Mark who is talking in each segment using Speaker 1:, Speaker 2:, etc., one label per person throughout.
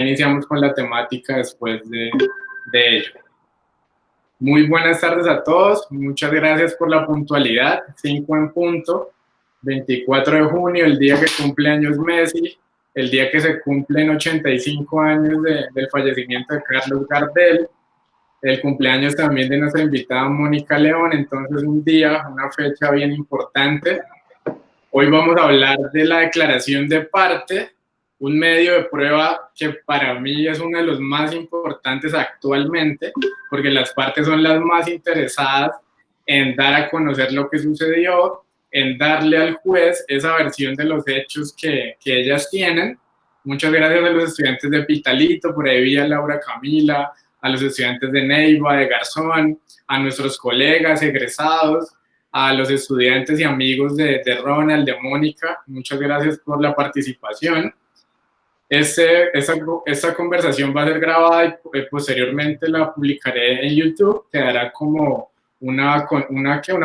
Speaker 1: iniciamos con la temática después de ello. Muy buenas tardes a todos, muchas gracias por la puntualidad, 5 en punto, 24 de junio, el día que cumple años Messi, el día que se cumplen 85 años del fallecimiento de Carlos Gardel, el cumpleaños también de nuestra invitada Mónica León, entonces un día, una fecha bien importante. Hoy vamos a hablar de la declaración de parte, un medio de prueba que para mí es uno de los más importantes actualmente, porque las partes son las más interesadas en dar a conocer lo que sucedió, en darle al juez esa versión de los hechos que ellas tienen. Muchas gracias a los estudiantes de Pitalito, por ahí vi a Laura Camila, a los estudiantes de Neiva, de Garzón, a nuestros colegas egresados, a los estudiantes y amigos de Ronald, de Mónica, muchas gracias por la participación. Esta conversación va a ser grabada y posteriormente la publicaré en YouTube, quedará como una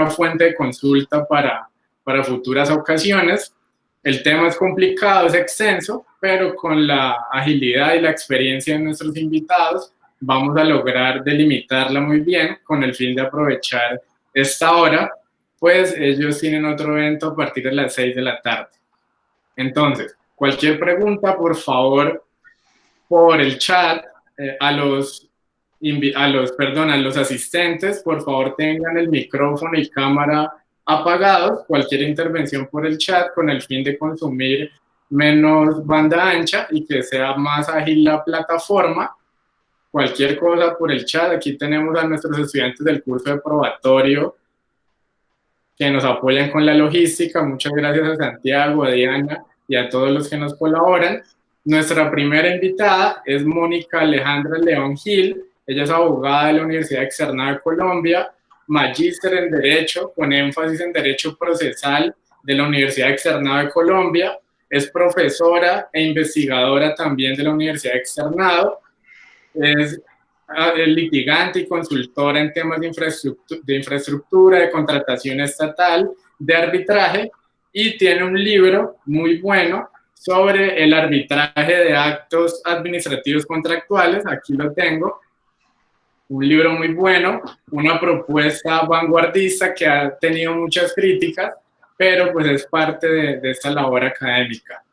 Speaker 1: fuente de consulta para futuras ocasiones. El tema es complicado, es extenso, pero con la agilidad y la experiencia de nuestros invitados vamos a lograr delimitarla muy bien con el fin de aprovechar esta hora, pues ellos tienen otro evento a partir de las 6 de la tarde. Entonces, cualquier pregunta, por favor, por el chat, a los asistentes, por favor tengan el micrófono y cámara apagados, cualquier intervención por el chat con el fin de consumir menos banda ancha y que sea más ágil la plataforma. Cualquier cosa por el chat, aquí tenemos a nuestros estudiantes del curso de probatorio que nos apoyan con la logística. Muchas gracias a Santiago, a Diana y a todos los que nos colaboran. Nuestra primera invitada es Mónica Alejandra León Gil. Ella es abogada de la Universidad Externada de Colombia, magíster en Derecho, con énfasis en Derecho Procesal de la Universidad Externada de Colombia. Es profesora e investigadora también de la Universidad Externado. Es litigante y consultora en temas de infraestructura, de contratación estatal, de arbitraje, y tiene un libro muy bueno sobre el arbitraje de actos administrativos contractuales. Aquí lo tengo, un libro muy bueno, una propuesta vanguardista que ha tenido muchas críticas, pero pues es parte de esta labor académica.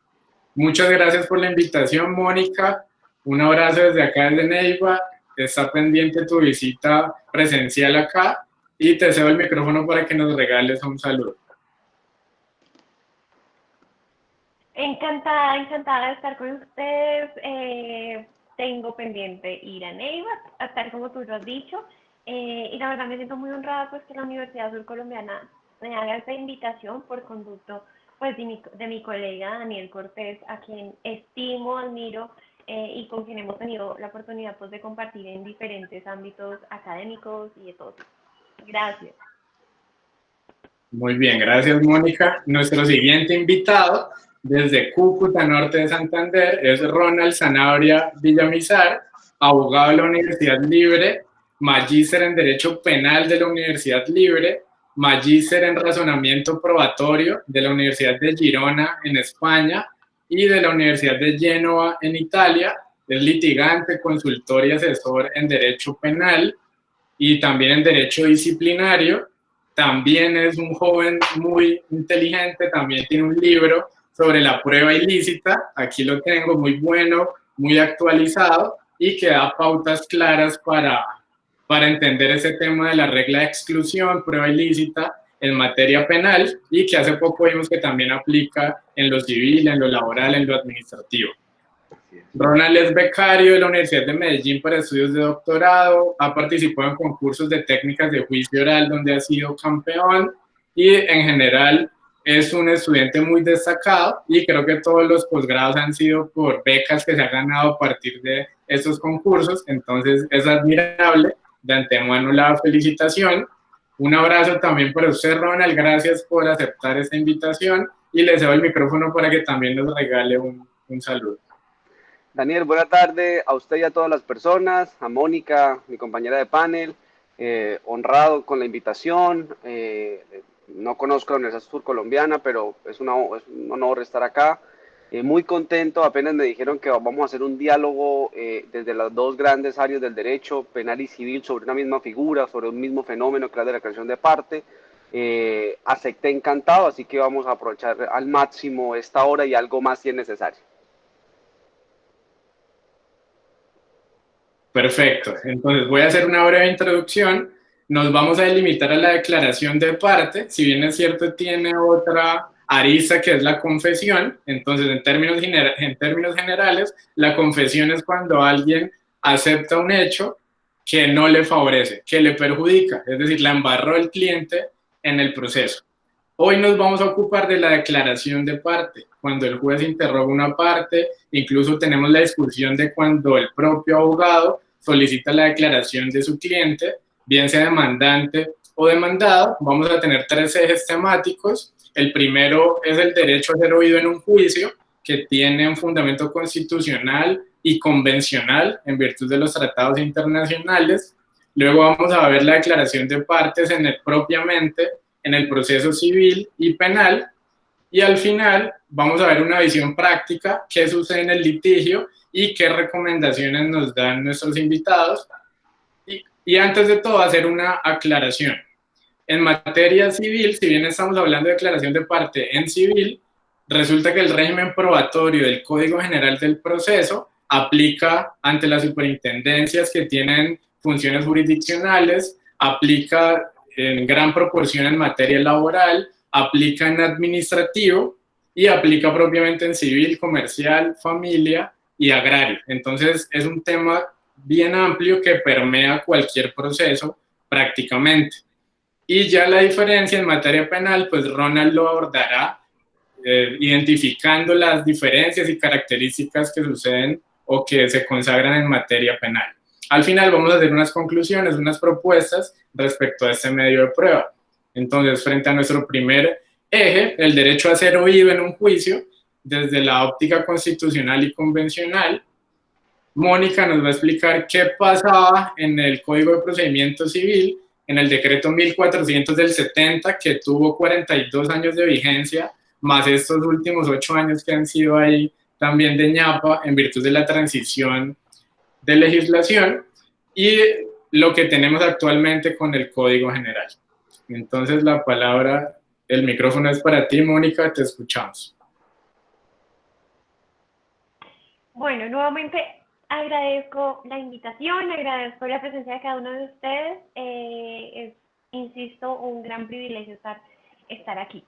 Speaker 1: Muchas gracias por la invitación, Mónica. Un abrazo desde acá, desde Neiva. Está pendiente tu visita presencial acá y te cedo el micrófono para que nos regales un saludo.
Speaker 2: Encantada, encantada de estar con ustedes. Tengo pendiente ir a Neiva, a estar como tú lo has dicho. Y la verdad me siento muy honrada pues que la Universidad Surcolombiana me haga esta invitación por conducto pues de mi colega Daniel Cortés, a quien estimo, admiro y con quien hemos tenido la oportunidad pues de compartir en diferentes ámbitos académicos y de todo. Gracias.
Speaker 1: Muy bien, gracias, Mónica. Nuestro siguiente invitado desde Cúcuta, norte de Santander, es Ronald Zanabria Villamizar, abogado de la Universidad Libre, magíster en Derecho Penal de la Universidad Libre, magíster en Razonamiento Probatorio de la Universidad de Girona en España y de la Universidad de Génova en Italia. Es litigante, consultor y asesor en Derecho Penal y también en Derecho Disciplinario. También es un joven muy inteligente, también tiene un libro sobre la prueba ilícita, aquí lo tengo, muy bueno, muy actualizado y que da pautas claras para entender ese tema de la regla de exclusión, prueba ilícita en materia penal, y que hace poco vimos que también aplica en lo civil, en lo laboral, en lo administrativo. Ronald es becario de la Universidad de Medellín para estudios de doctorado, ha participado en concursos de técnicas de juicio oral donde ha sido campeón y en general es un estudiante muy destacado, y creo que todos los posgrados han sido por becas que se ha ganado a partir de estos concursos, entonces es admirable. De antemano la felicitación. Un abrazo también para usted, Ronald, gracias por aceptar esta invitación y le cedo el micrófono para que también nos regale un saludo.
Speaker 3: Daniel, buena tarde a usted y a todas las personas, a Mónica, mi compañera de panel, honrado con la invitación. No conozco la Universidad Surcolombiana, pero es un honor estar acá. Muy contento, apenas me dijeron que vamos a hacer un diálogo desde las dos grandes áreas del derecho, penal y civil, sobre una misma figura, sobre un mismo fenómeno que es de la creación de parte. Acepté encantado, así que vamos a aprovechar al máximo esta hora y algo más si es necesario.
Speaker 1: Perfecto. Entonces voy a hacer una breve introducción. Nos vamos a delimitar a la declaración de parte. Si bien es cierto, tiene otra arista que es la confesión. Entonces, en términos generales, la confesión es cuando alguien acepta un hecho que no le favorece, que le perjudica. Es decir, la embarró el cliente en el proceso. Hoy nos vamos a ocupar de la declaración de parte, cuando el juez interroga una parte, incluso tenemos la discusión de cuando el propio abogado solicita la declaración de su cliente, bien sea demandante o demandado. Vamos a tener tres ejes temáticos. El primero es el derecho a ser oído en un juicio, que tiene un fundamento constitucional y convencional en virtud de los tratados internacionales. Luego vamos a ver la declaración de partes propiamente en el proceso civil y penal, y al final vamos a ver una visión práctica, qué sucede en el litigio y qué recomendaciones nos dan nuestros invitados. Y antes de todo, hacer una aclaración. En materia civil, si bien estamos hablando de declaración de parte en civil, resulta que el régimen probatorio del Código General del Proceso aplica ante las superintendencias que tienen funciones jurisdiccionales, aplica en gran proporción en materia laboral, aplica en administrativo y aplica propiamente en civil, comercial, familia y agrario. Entonces es un tema bien amplio que permea cualquier proceso prácticamente. Y ya la diferencia en materia penal, pues Ronald lo abordará identificando las diferencias y características que suceden o que se consagran en materia penal. Al final vamos a hacer unas conclusiones, unas propuestas respecto a este medio de prueba. Entonces, frente a nuestro primer eje, el derecho a ser oído en un juicio, desde la óptica constitucional y convencional, Mónica nos va a explicar qué pasaba en el Código de Procedimiento Civil, en el decreto 1400 del 70, que tuvo 42 años de vigencia, más estos últimos 8 años que han sido ahí también de ñapa en virtud de la transición de legislación, y lo que tenemos actualmente con el Código General. Entonces la palabra, el micrófono es para ti, Mónica, te escuchamos.
Speaker 2: Bueno, nuevamente agradezco la invitación, agradezco la presencia de cada uno de ustedes. Es, insisto, un gran privilegio estar aquí.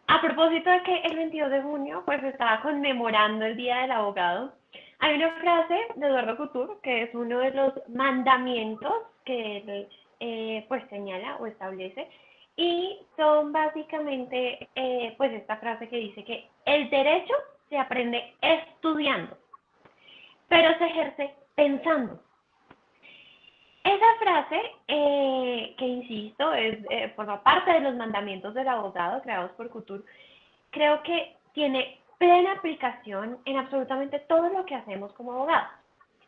Speaker 2: A propósito de que el 22 de junio pues estaba conmemorando el Día del Abogado, hay una frase de Eduardo Couture que es uno de los mandamientos que él pues señala o establece, y son básicamente pues esta frase que dice que el derecho se aprende estudiando, pero se ejerce pensando. Esa frase, que insisto, forma parte de los mandamientos del abogado creados por Couture, creo que tiene plena aplicación en absolutamente todo lo que hacemos como abogados,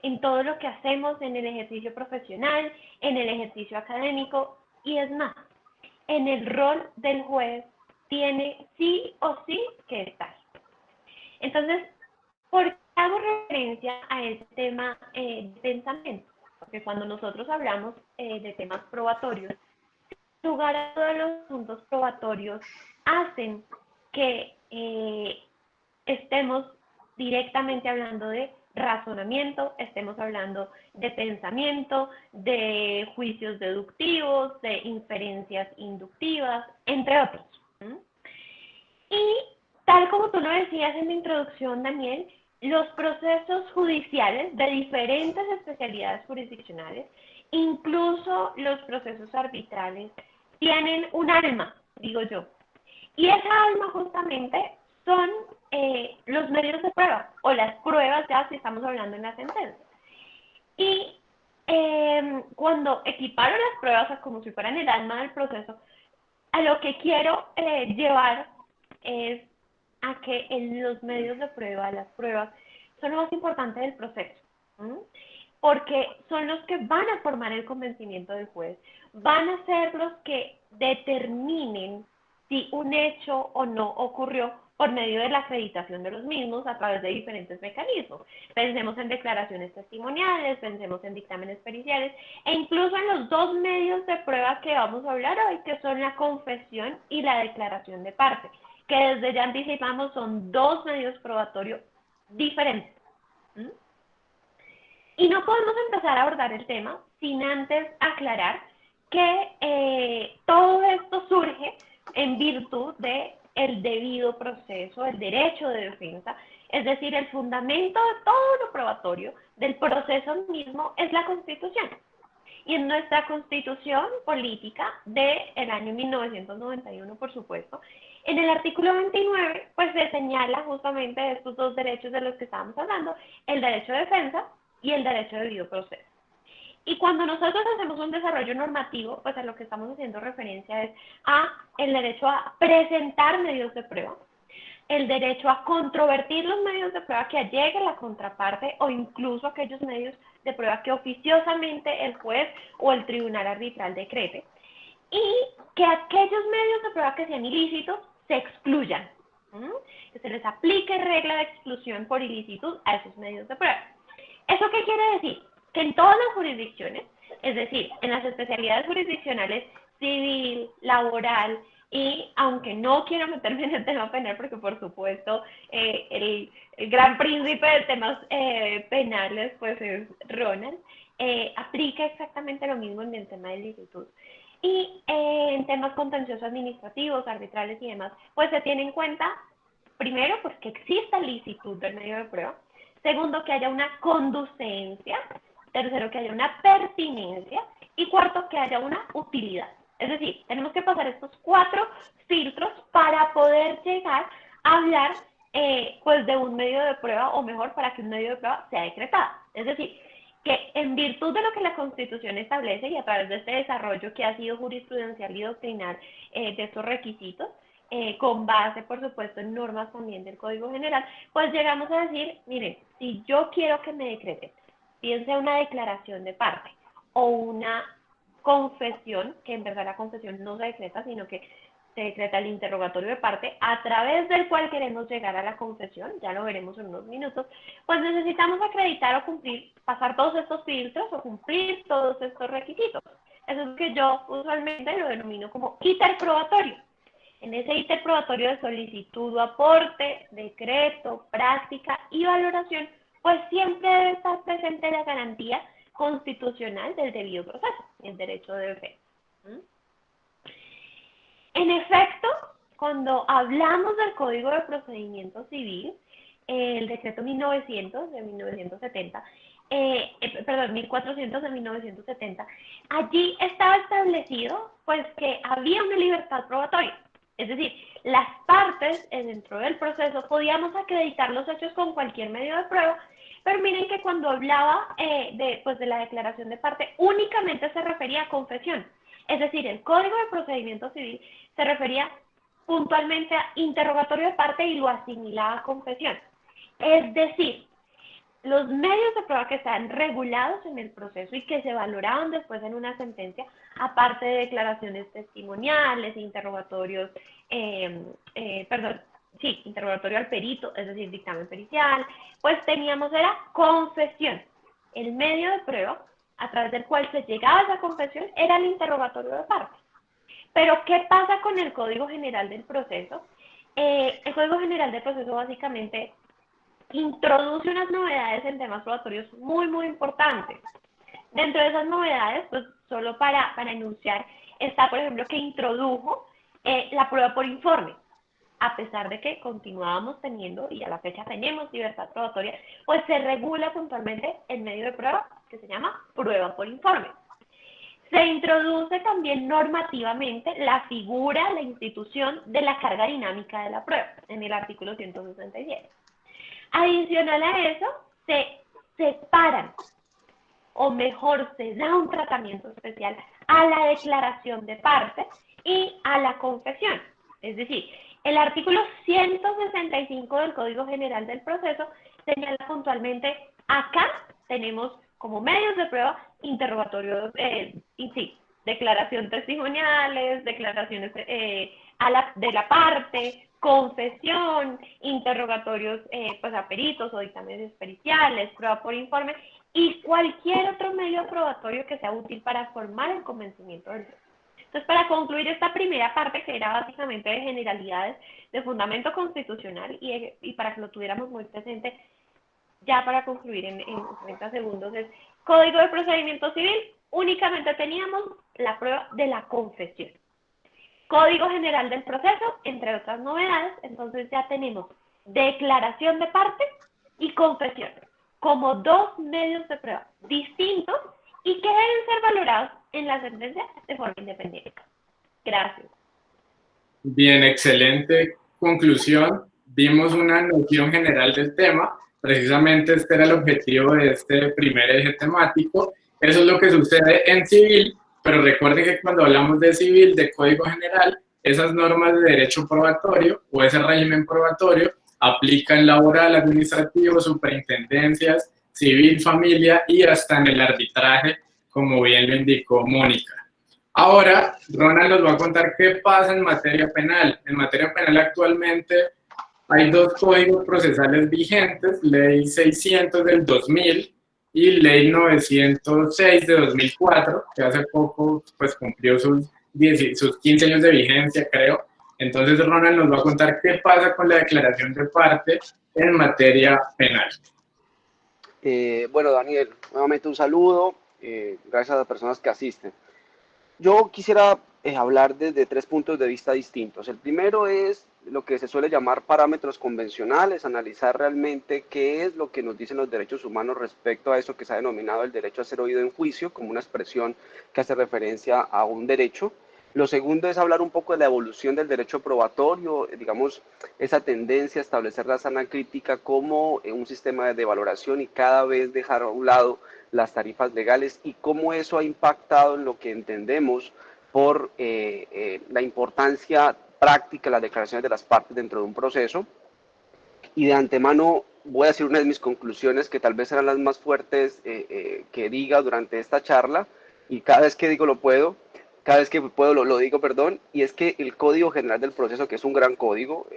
Speaker 2: en todo lo que hacemos en el ejercicio profesional, en el ejercicio académico, y es más, en el rol del juez tiene sí o sí que estar. Entonces, ¿por qué hago referencia a ese tema de pensamiento? Porque cuando nosotros hablamos de temas probatorios, sin lugar a todos los puntos probatorios hacen que estemos directamente hablando de razonamiento, estemos hablando de pensamiento, de juicios deductivos, de inferencias inductivas, entre otros. Y tal como tú lo decías en la introducción, Daniel, los procesos judiciales de diferentes especialidades jurisdiccionales, incluso los procesos arbitrales, tienen un alma, digo yo. Y esa alma justamente son los medios de prueba, o las pruebas ya si estamos hablando en la sentencia. Y cuando equiparo las pruebas como si fueran el alma del proceso, a lo que quiero llevar es a que en los medios de prueba, las pruebas, son lo más importante del proceso, porque son los que van a formar el convencimiento del juez, van a ser los que determinen si un hecho o no ocurrió por medio de la acreditación de los mismos a través de diferentes mecanismos. Pensemos en declaraciones testimoniales, pensemos en dictámenes periciales e incluso en los dos medios de prueba que vamos a hablar hoy, que son la confesión y la declaración de parte, que desde ya anticipamos son dos medios probatorios diferentes. ¿Mm? Y no podemos empezar a abordar el tema sin antes aclarar que todo esto surge en virtud del debido proceso, el derecho de defensa, es decir, el fundamento de todo lo probatorio del proceso mismo es la Constitución. Y en nuestra Constitución política del año 1991, por supuesto, en el artículo 29, pues se señala justamente estos dos derechos de los que estábamos hablando, el derecho de defensa y el derecho de debido proceso. Y cuando nosotros hacemos un desarrollo normativo, pues a lo que estamos haciendo referencia es a el derecho a presentar medios de prueba, el derecho a controvertir los medios de prueba que allegue la contraparte o incluso aquellos medios de prueba que oficiosamente el juez o el tribunal arbitral decrete, y que aquellos medios de prueba que sean ilícitos se excluyan, que se les aplique regla de exclusión por ilicitud a esos medios de prueba. ¿Eso qué quiere decir? Que en todas las jurisdicciones, es decir, en las especialidades jurisdiccionales civil, laboral, y aunque no quiero meterme en el tema penal, porque por supuesto el gran príncipe de temas penales pues es Ronald, aplica exactamente lo mismo en el tema de licitud. Y en temas contenciosos administrativos, arbitrales y demás, pues se tiene en cuenta, primero, pues que exista licitud del medio de prueba, segundo, que haya una conducencia, tercero, que haya una pertinencia, y cuarto, que haya una utilidad. Es decir, tenemos que pasar estos 4 filtros para poder llegar a hablar pues de un medio de prueba, o mejor, para que un medio de prueba sea decretado. Es decir, que en virtud de lo que la Constitución establece y a través de este desarrollo que ha sido jurisprudencial y doctrinal de estos requisitos, con base, por supuesto, en normas también del Código General, pues llegamos a decir, miren, si yo quiero que me decreten, bien sea una declaración de parte o una confesión, que en verdad la confesión no se decreta, sino que se decreta el interrogatorio de parte, a través del cual queremos llegar a la confesión, ya lo veremos en unos minutos, pues necesitamos acreditar o cumplir, pasar todos estos filtros o cumplir todos estos requisitos. Eso es lo que yo usualmente lo denomino como íter probatorio. En ese íter probatorio de solicitud o aporte, decreto, práctica y valoración, pues siempre debe estar presente la garantía constitucional del debido proceso, el derecho de defensa. En efecto, cuando hablamos del Código de Procedimiento Civil, el decreto 1900 de 1970, 1400 de 1970, allí estaba establecido pues que había una libertad probatoria. Es decir, las partes dentro del proceso podíamos acreditar los hechos con cualquier medio de prueba, pero miren que cuando hablaba de la declaración de parte, únicamente se refería a confesión. Es decir, el Código de Procedimiento Civil se refería puntualmente a interrogatorio de parte y lo asimilaba a confesión. Es decir, los medios de prueba que están regulados en el proceso y que se valoraban después en una sentencia, aparte de declaraciones testimoniales, interrogatorios, interrogatorio al perito, es decir, dictamen pericial, pues teníamos era confesión. El medio de prueba a través del cual se llegaba a esa confesión era el interrogatorio de parte. Pero, ¿qué pasa con el Código General del Proceso? El Código General del Proceso básicamente introduce unas novedades en temas probatorios muy, muy importantes. Dentro de esas novedades, pues solo para enunciar, está, por ejemplo, que introdujo la prueba por informe. A pesar de que continuábamos teniendo, y a la fecha tenemos libertad probatoria, pues se regula puntualmente el medio de prueba que se llama prueba por informe. Se introduce también normativamente la figura, la institución de la carga dinámica de la prueba, en el artículo 167. Adicional a eso, se separan, o mejor, se da un tratamiento especial a la declaración de parte y a la confesión. Es decir, el artículo 165 del Código General del Proceso señala puntualmente, acá tenemos como medios de prueba interrogatorio, declaración testimoniales, declaraciones de la parte, confesión, interrogatorios pues a peritos o dictámenes periciales, prueba por informe y cualquier otro medio probatorio que sea útil para formar el convencimiento del juez. Entonces, para concluir esta primera parte, que era básicamente de generalidades de fundamento constitucional, y para que lo tuviéramos muy presente, ya para concluir en 30 segundos, es Código de Procedimiento Civil, únicamente teníamos la prueba de la confesión. Código General del Proceso, entre otras novedades, entonces ya tenemos declaración de parte y confesión como dos medios de prueba distintos y que deben ser valorados en la sentencia de forma independiente. Gracias.
Speaker 1: Bien, excelente conclusión. Dimos una noción general del tema. Precisamente este era el objetivo de este primer eje temático. Eso es lo que sucede en civil, pero recuerden que cuando hablamos de civil, de Código General, esas normas de derecho probatorio o ese régimen probatorio aplican laboral, administrativo, superintendencias, civil, familia y hasta en el arbitraje, como bien lo indicó Mónica. Ahora, Ronald nos va a contar qué pasa en materia penal. En materia penal actualmente hay dos códigos procesales vigentes, Ley 600 del 2000 y Ley 906 de 2004, que hace poco pues, cumplió sus 15 años de vigencia, creo. Entonces, Ronald nos va a contar qué pasa con la declaración de parte en materia penal.
Speaker 3: Bueno, Daniel, nuevamente un saludo, gracias a las personas que asisten. Yo quisiera hablar desde tres puntos de vista distintos. El primero es lo que se suele llamar parámetros convencionales, analizar realmente qué es lo que nos dicen los derechos humanos respecto a eso que se ha denominado el derecho a ser oído en juicio, como una expresión que hace referencia a un derecho. Lo segundo es hablar un poco de la evolución del derecho probatorio, digamos, esa tendencia a establecer la sana crítica como un sistema de valoración y cada vez dejar a un lado las tarifas legales y cómo eso ha impactado en lo que entendemos por la importancia práctica de las declaraciones de las partes dentro de un proceso. Y de antemano voy a decir una de mis conclusiones que tal vez serán las más fuertes que diga durante esta charla, y cada vez que digo cada vez que puedo lo digo, perdón, y es que el Código General del Proceso, que es un gran código,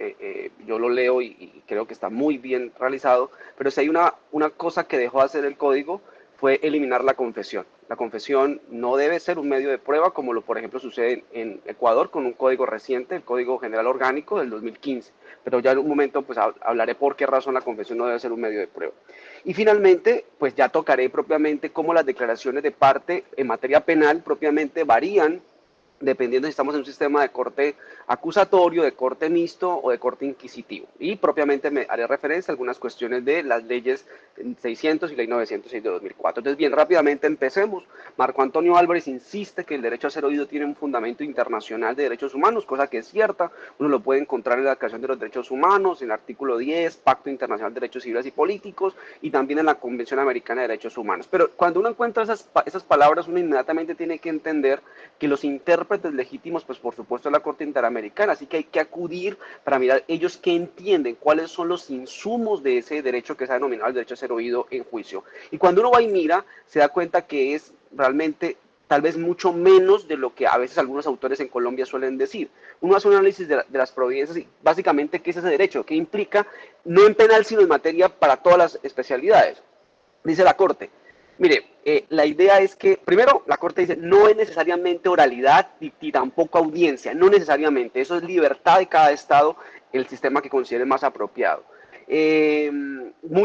Speaker 3: yo lo leo y creo que está muy bien realizado, pero si hay una cosa que dejó de hacer el código fue eliminar la confesión. La confesión no debe ser un medio de prueba, como lo, por ejemplo, sucede en Ecuador con un código reciente, el Código General Orgánico del 2015. Pero ya en un momento pues hablaré por qué razón la confesión no debe ser un medio de prueba. Y finalmente, pues ya tocaré propiamente cómo las declaraciones de parte en materia penal propiamente varían dependiendo si estamos en un sistema de corte acusatorio, de corte mixto o de corte inquisitivo. Y propiamente me haré referencia a algunas cuestiones de las leyes 600 y ley 906 de 2004. Entonces, bien, rápidamente empecemos. Marco Antonio Álvarez insiste que el derecho a ser oído tiene un fundamento internacional de derechos humanos, cosa que es cierta. Uno lo puede encontrar en la Declaración de los Derechos Humanos, en el artículo 10, Pacto Internacional de Derechos Civiles y Políticos, y también en la Convención Americana de Derechos Humanos. Pero cuando uno encuentra esas palabras, uno inmediatamente tiene que entender que los intérpretes legítimos, pues por supuesto, es la Corte Interamericana, así que hay que acudir para mirar ellos qué entienden, cuáles son los insumos de ese derecho que se ha denominado el derecho a ser oído en juicio. Y cuando uno va y mira, se da cuenta que es realmente tal vez mucho menos de lo que a veces algunos autores en Colombia suelen decir. Uno hace un análisis de las providencias y básicamente qué es ese derecho, qué implica, no en penal, sino en materia para todas las especialidades. Dice la Corte, mire, la idea es que, primero, la Corte dice, no es necesariamente oralidad ni tampoco audiencia, no necesariamente, eso es libertad de cada Estado, el sistema que considere más apropiado.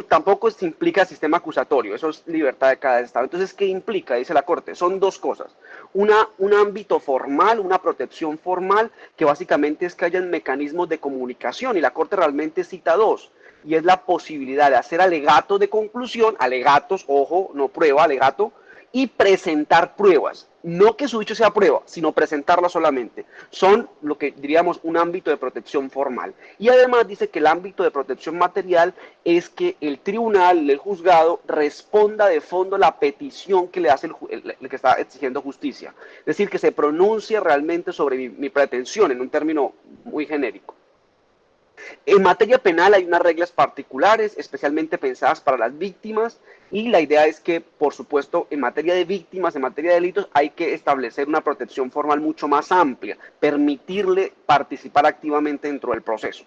Speaker 3: Tampoco se implica sistema acusatorio, eso es libertad de cada Estado. Entonces, ¿qué implica? Dice la Corte, son dos cosas. Un ámbito formal, una protección formal, que básicamente es que hayan mecanismos de comunicación, y la Corte realmente cita dos. Y es la posibilidad de hacer alegatos de conclusión, alegatos, ojo, no prueba, alegato, y presentar pruebas. No que su dicho sea prueba, sino presentarla solamente. Son lo que diríamos un ámbito de protección formal. Y además dice que el ámbito de protección material es que el tribunal, el juzgado, responda de fondo la petición que le hace el que está exigiendo justicia. Es decir, que se pronuncie realmente sobre mi pretensión, en un término muy genérico. En materia penal hay unas reglas particulares, especialmente pensadas para las víctimas, y la idea es que, por supuesto, en materia de víctimas, en materia de delitos, hay que establecer una protección formal mucho más amplia, permitirle participar activamente dentro del proceso.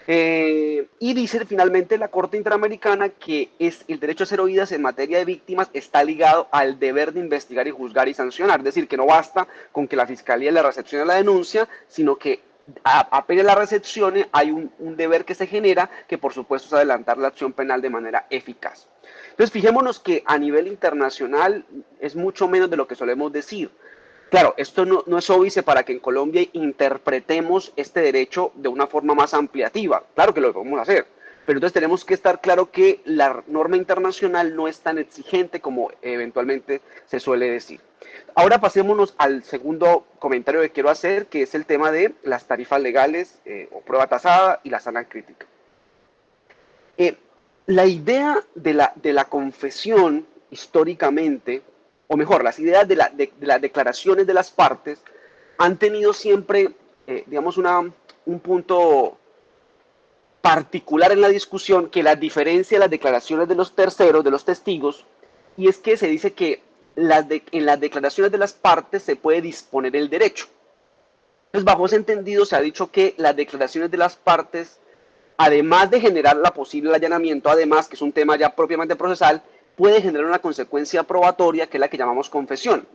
Speaker 3: Y dice finalmente la Corte Interamericana que el derecho a ser oídas en materia de víctimas está ligado al deber de investigar y juzgar y sancionar. Es decir, que no basta con que la Fiscalía le recepcione la denuncia, sino que apenas la recepcione hay un deber que se genera, que por supuesto es adelantar la acción penal de manera eficaz. Entonces fijémonos que a nivel internacional es mucho menos de lo que solemos decir. Claro, esto no es óbice para que en Colombia interpretemos este derecho de una forma más ampliativa. Claro que lo podemos hacer, pero entonces tenemos que estar claro que la norma internacional no es tan exigente como eventualmente se suele decir. Ahora pasémonos al segundo comentario que quiero hacer, que es el tema de las tarifas legales o prueba tasada y la sana crítica. La idea de la confesión históricamente, o mejor, las ideas de las declaraciones de las partes han tenido siempre, digamos, un punto particular en la discusión que la diferencia de las declaraciones de los terceros, de los testigos, y es que se dice que en las declaraciones de las partes se puede disponer el derecho. Entonces, bajo ese entendido, se ha dicho que las declaraciones de las partes, además de generar la posible allanamiento, además, que es un tema ya propiamente procesal, puede generar una consecuencia probatoria, que es la que llamamos confesión.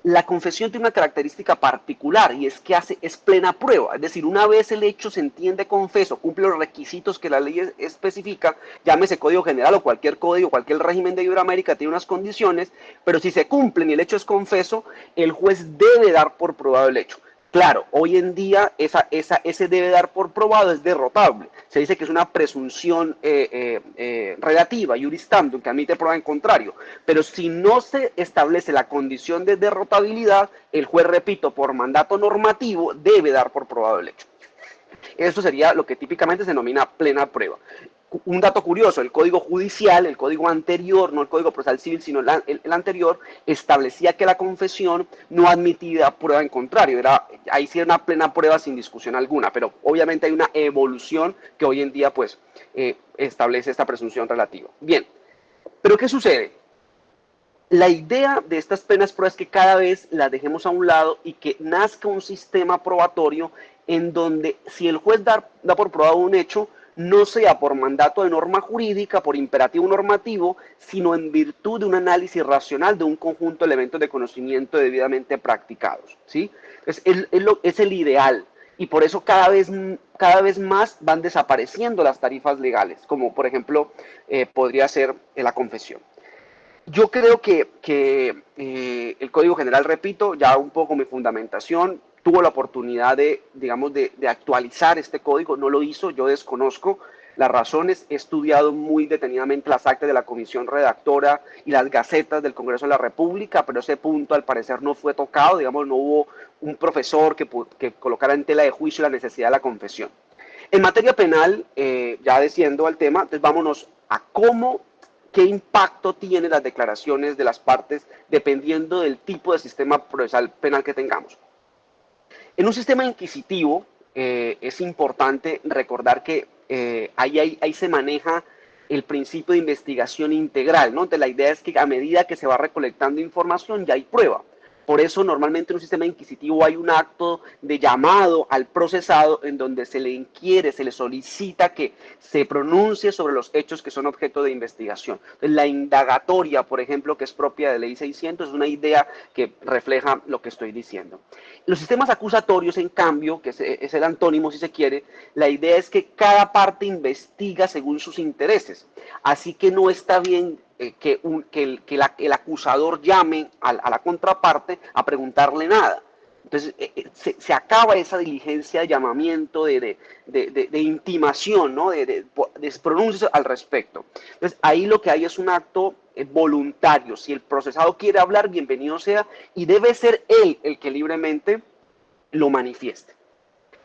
Speaker 3: La confesión tiene una característica particular y es que es plena prueba, es decir, una vez el hecho se entiende confeso, cumple los requisitos que la ley especifica, llámese Código General o cualquier código, cualquier régimen de Iberoamérica tiene unas condiciones, pero si se cumplen y el hecho es confeso, el juez debe dar por probado el hecho. Claro, hoy en día ese debe dar por probado es derrotable. Se dice que es una presunción relativa, iuris tantum, que admite prueba en contrario. Pero si no se establece la condición de derrotabilidad, el juez, repito, por mandato normativo, debe dar por probado el hecho. Esto sería lo que típicamente se denomina plena prueba. Un dato curioso, el Código Judicial, el código anterior, no el Código Procesal Civil, sino el anterior, establecía que la confesión no admitía prueba en contrario. Ahí sí era una plena prueba sin discusión alguna, pero obviamente hay una evolución que hoy en día pues establece esta presunción relativa. Bien, pero ¿qué sucede? La idea de estas penas pruebas es que cada vez las dejemos a un lado y que nazca un sistema probatorio en donde si el juez da por probado un hecho, no sea por mandato de norma jurídica, por imperativo normativo, sino en virtud de un análisis racional de un conjunto de elementos de conocimiento debidamente practicados, ¿sí? Es el ideal y por eso cada vez más van desapareciendo las tarifas legales, como por ejemplo podría ser la confesión. Yo creo que el Código General, repito, ya un poco mi fundamentación, tuvo la oportunidad digamos, de actualizar este código, no lo hizo, yo desconozco las razones, he estudiado muy detenidamente las actas de la comisión redactora y las gacetas del Congreso de la República, pero ese punto al parecer no fue tocado, digamos, no hubo un profesor que colocara en tela de juicio la necesidad de la confesión. En materia penal, ya desciendo al tema, entonces vámonos a qué impacto tienen las declaraciones de las partes dependiendo del tipo de sistema procesal penal que tengamos. En un sistema inquisitivo es importante recordar que ahí se maneja el principio de investigación integral, ¿no? Entonces la idea es que a medida que se va recolectando información ya hay prueba. Por eso normalmente en un sistema inquisitivo hay un acto de llamado al procesado en donde se le inquiere, se le solicita que se pronuncie sobre los hechos que son objeto de investigación. Entonces, la indagatoria, por ejemplo, que es propia de Ley 600, es una idea que refleja lo que estoy diciendo. Los sistemas acusatorios, en cambio, que es el antónimo si se quiere, la idea es que cada parte investiga según sus intereses. Así que no está bien que el acusador llame a la contraparte a preguntarle nada. Entonces se acaba esa diligencia de llamamiento, de intimación, ¿no? de pronuncias al respecto. Entonces ahí lo que hay es un acto voluntario. Si el procesado quiere hablar, bienvenido sea, y debe ser él el que libremente lo manifieste.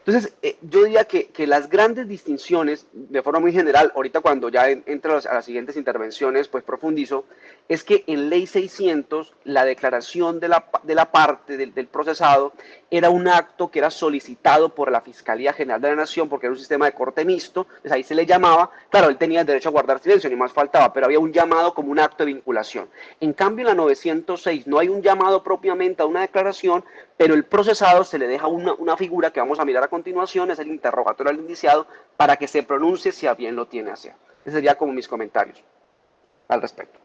Speaker 3: Entonces, yo diría que las grandes distinciones, de forma muy general, ahorita cuando ya entre a las siguientes intervenciones, pues profundizo, es que en Ley 600 la declaración de la parte del procesado era un acto que era solicitado por la Fiscalía General de la Nación, porque era un sistema de corte mixto, entonces ahí se le llamaba, claro, él tenía el derecho a guardar silencio, ni más faltaba, pero había un llamado como un acto de vinculación. En cambio, en la 906 no hay un llamado propiamente a una declaración, pero el procesado se le deja una figura que vamos a mirar a continuación, es el interrogatorio al indiciado, para que se pronuncie si a bien lo tiene hacia. Ese sería como mis comentarios al respecto.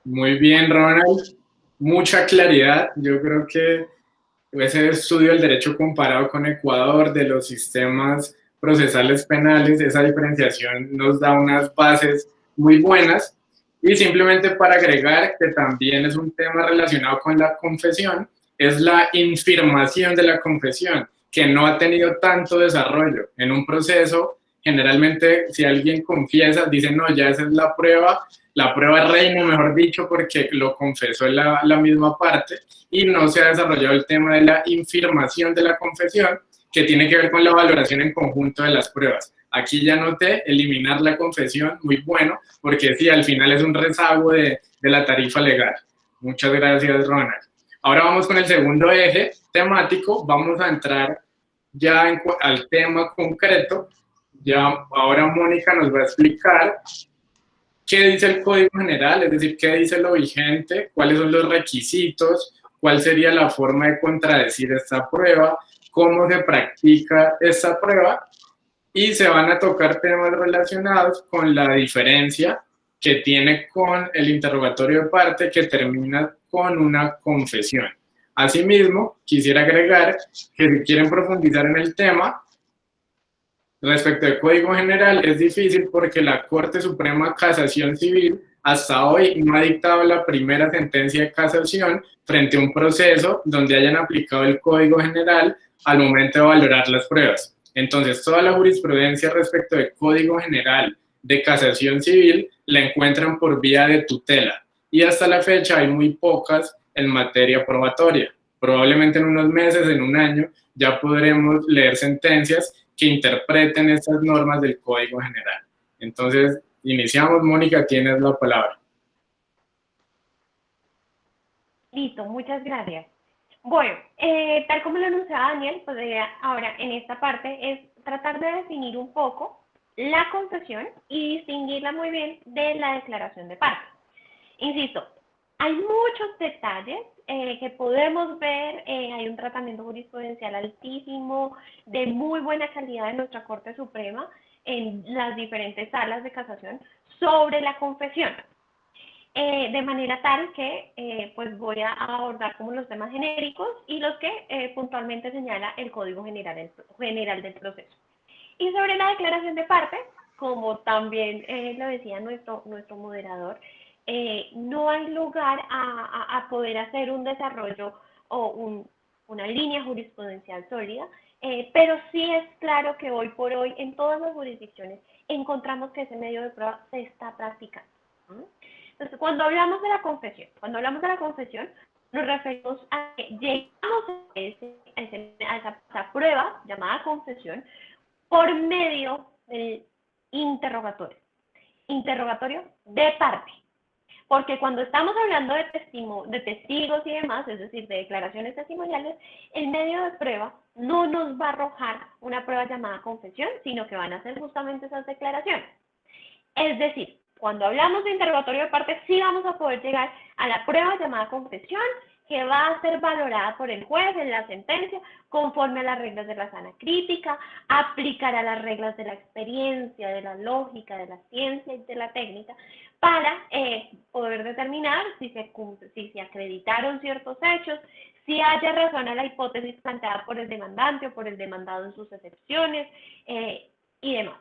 Speaker 1: Muy bien, Ronald. Mucha claridad. Yo creo que ese estudio del derecho comparado con Ecuador, de los sistemas procesales penales, esa diferenciación nos da unas bases muy buenas. Y simplemente para agregar que también es un tema relacionado con la confesión, es la infirmación de la confesión, que no ha tenido tanto desarrollo. En un proceso, generalmente, si alguien confiesa, dice, no, ya esa es la prueba reina, mejor dicho, porque lo confesó la misma parte, y no se ha desarrollado el tema de la infirmación de la confesión, que tiene que ver con la valoración en conjunto de las pruebas. Aquí ya noté eliminar la confesión, muy bueno, porque sí, al final es un rezago de la tarifa legal. Muchas gracias, Ronald. Ahora vamos con el segundo eje temático, vamos a entrar ya al tema concreto. Ya ahora Mónica nos va a explicar qué dice el Código General, es decir, qué dice lo vigente, cuáles son los requisitos, cuál sería la forma de contradecir esta prueba, cómo se practica esta prueba, y se van a tocar temas relacionados con la diferencia que tiene con el interrogatorio de parte, que termina con una confesión. Asimismo, quisiera agregar que si quieren profundizar en el tema, respecto al Código General, es difícil porque la Corte Suprema Casación Civil hasta hoy no ha dictado la primera sentencia de casación frente a un proceso donde hayan aplicado el Código General al momento de valorar las pruebas. Entonces, toda la jurisprudencia respecto del Código General de Casación Civil la encuentran por vía de tutela, y hasta la fecha hay muy pocas en materia probatoria. Probablemente en unos meses, en un año, ya podremos leer sentencias que interpreten estas normas del Código General. Entonces, iniciamos. Mónica, tienes la palabra.
Speaker 2: Listo, muchas gracias. Bueno, tal como lo anunciaba Daniel, pues ahora en esta parte es tratar de definir un poco la confesión y distinguirla muy bien de la declaración de parte. Insisto, hay muchos detalles que podemos ver, hay un tratamiento jurisprudencial altísimo, de muy buena calidad de nuestra Corte Suprema en las diferentes salas de casación sobre la confesión. De manera tal que pues voy a abordar como los temas genéricos y los que puntualmente señala el Código General del Proceso. Y sobre la declaración de parte, como también lo decía nuestro moderador, no hay lugar a poder hacer un desarrollo o una línea jurisprudencial sólida, pero sí es claro que hoy por hoy en todas las jurisdicciones encontramos que ese medio de prueba se está practicando. Entonces, cuando hablamos de la confesión, nos referimos a que llegamos a esa prueba llamada confesión por medio del interrogatorio de parte. Porque cuando estamos hablando de testigos y demás, es decir, de declaraciones testimoniales, el medio de prueba no nos va a arrojar una prueba llamada confesión, sino que van a ser justamente esas declaraciones. Es decir, cuando hablamos de interrogatorio de parte, sí vamos a poder llegar a la prueba llamada confesión, que va a ser valorada por el juez en la sentencia, conforme a las reglas de la sana crítica, aplicará las reglas de la experiencia, de la lógica, de la ciencia y de la técnica, para poder determinar si se acreditaron ciertos hechos, si haya razón a la hipótesis planteada por el demandante o por el demandado en sus excepciones y demás.